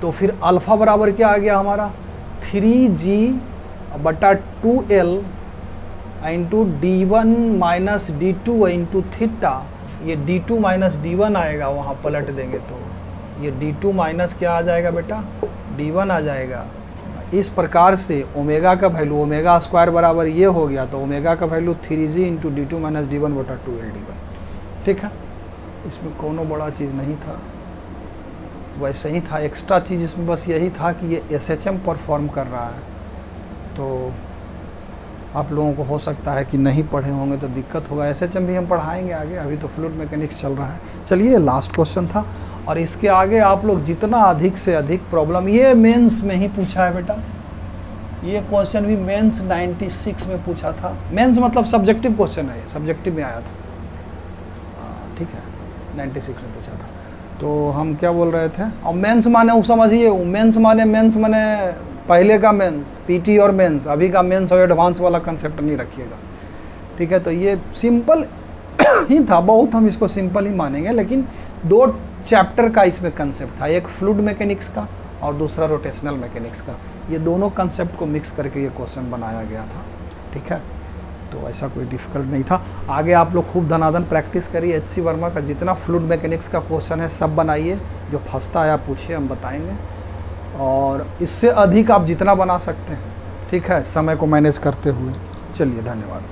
तो फिर अल्फ़ा बराबर क्या आ गया हमारा 3g बटा 2l into d1 minus D two into theta, ये d2 माइनस d1 आएगा, वहाँ पलट देंगे तो ये d2 माइनस क्या आ जाएगा बेटा d1 आ जाएगा। इस प्रकार से ओमेगा का वैल्यू, ओमेगा स्क्वायर बराबर ये हो गया, तो ओमेगा का value 3g into D two minus D one बटा 2l d1। ठीक है इसमें कोनो बड़ा चीज़ नहीं था, वैसे ही था। एक्स्ट्रा चीज़ इसमें बस यही था कि ये SHM परफॉर्म कर रहा है, तो आप लोगों को हो सकता है कि नहीं पढ़े होंगे तो दिक्कत होगा। एसएचएम भी हम पढ़ाएंगे आगे, अभी तो फ्लूइड मैकेनिक्स चल रहा है। चलिए लास्ट क्वेश्चन था, और इसके आगे आप लोग जितना अधिक से अधिक प्रॉब्लम, ये मेंस में ही पूछा है बेटा, ये क्वेश्चन भी मेंस 96 में पूछा था। मेंस मतलब सब्जेक्टिव क्वेश्चन है, ये सब्जेक्टिव में आया था, ठीक है, 96 में पूछा था। तो हम क्या बोल रहे थे, और मेंस माने वो समझिए, मेंस माने पहले का मेंस, पीटी और मेंस, अभी का मेंस और एडवांस वाला कंसेप्ट नहीं रखिएगा, ठीक है। तो ये सिंपल ही था बहुत, हम इसको सिंपल ही मानेंगे, लेकिन 2 चैप्टर का इसमें कंसेप्ट था, एक फ्लूइड मैकेनिक्स का और दूसरा रोटेशनल मैकेनिक्स का। ये दोनों कंसेप्ट को मिक्स करके ये क्वेश्चन बनाया गया था, ठीक है। तो ऐसा कोई डिफ़िकल्ट नहीं था। आगे आप लोग खूब धनाधन प्रैक्टिस करिए। एचसी वर्मा का जितना फ्लूइड मैकेनिक्स का क्वेश्चन है सब बनाइए, जो फंसता है आप पूछिए, हम बताएंगे, और इससे अधिक आप जितना बना सकते हैं, ठीक है, समय को मैनेज करते हुए। चलिए, धन्यवाद।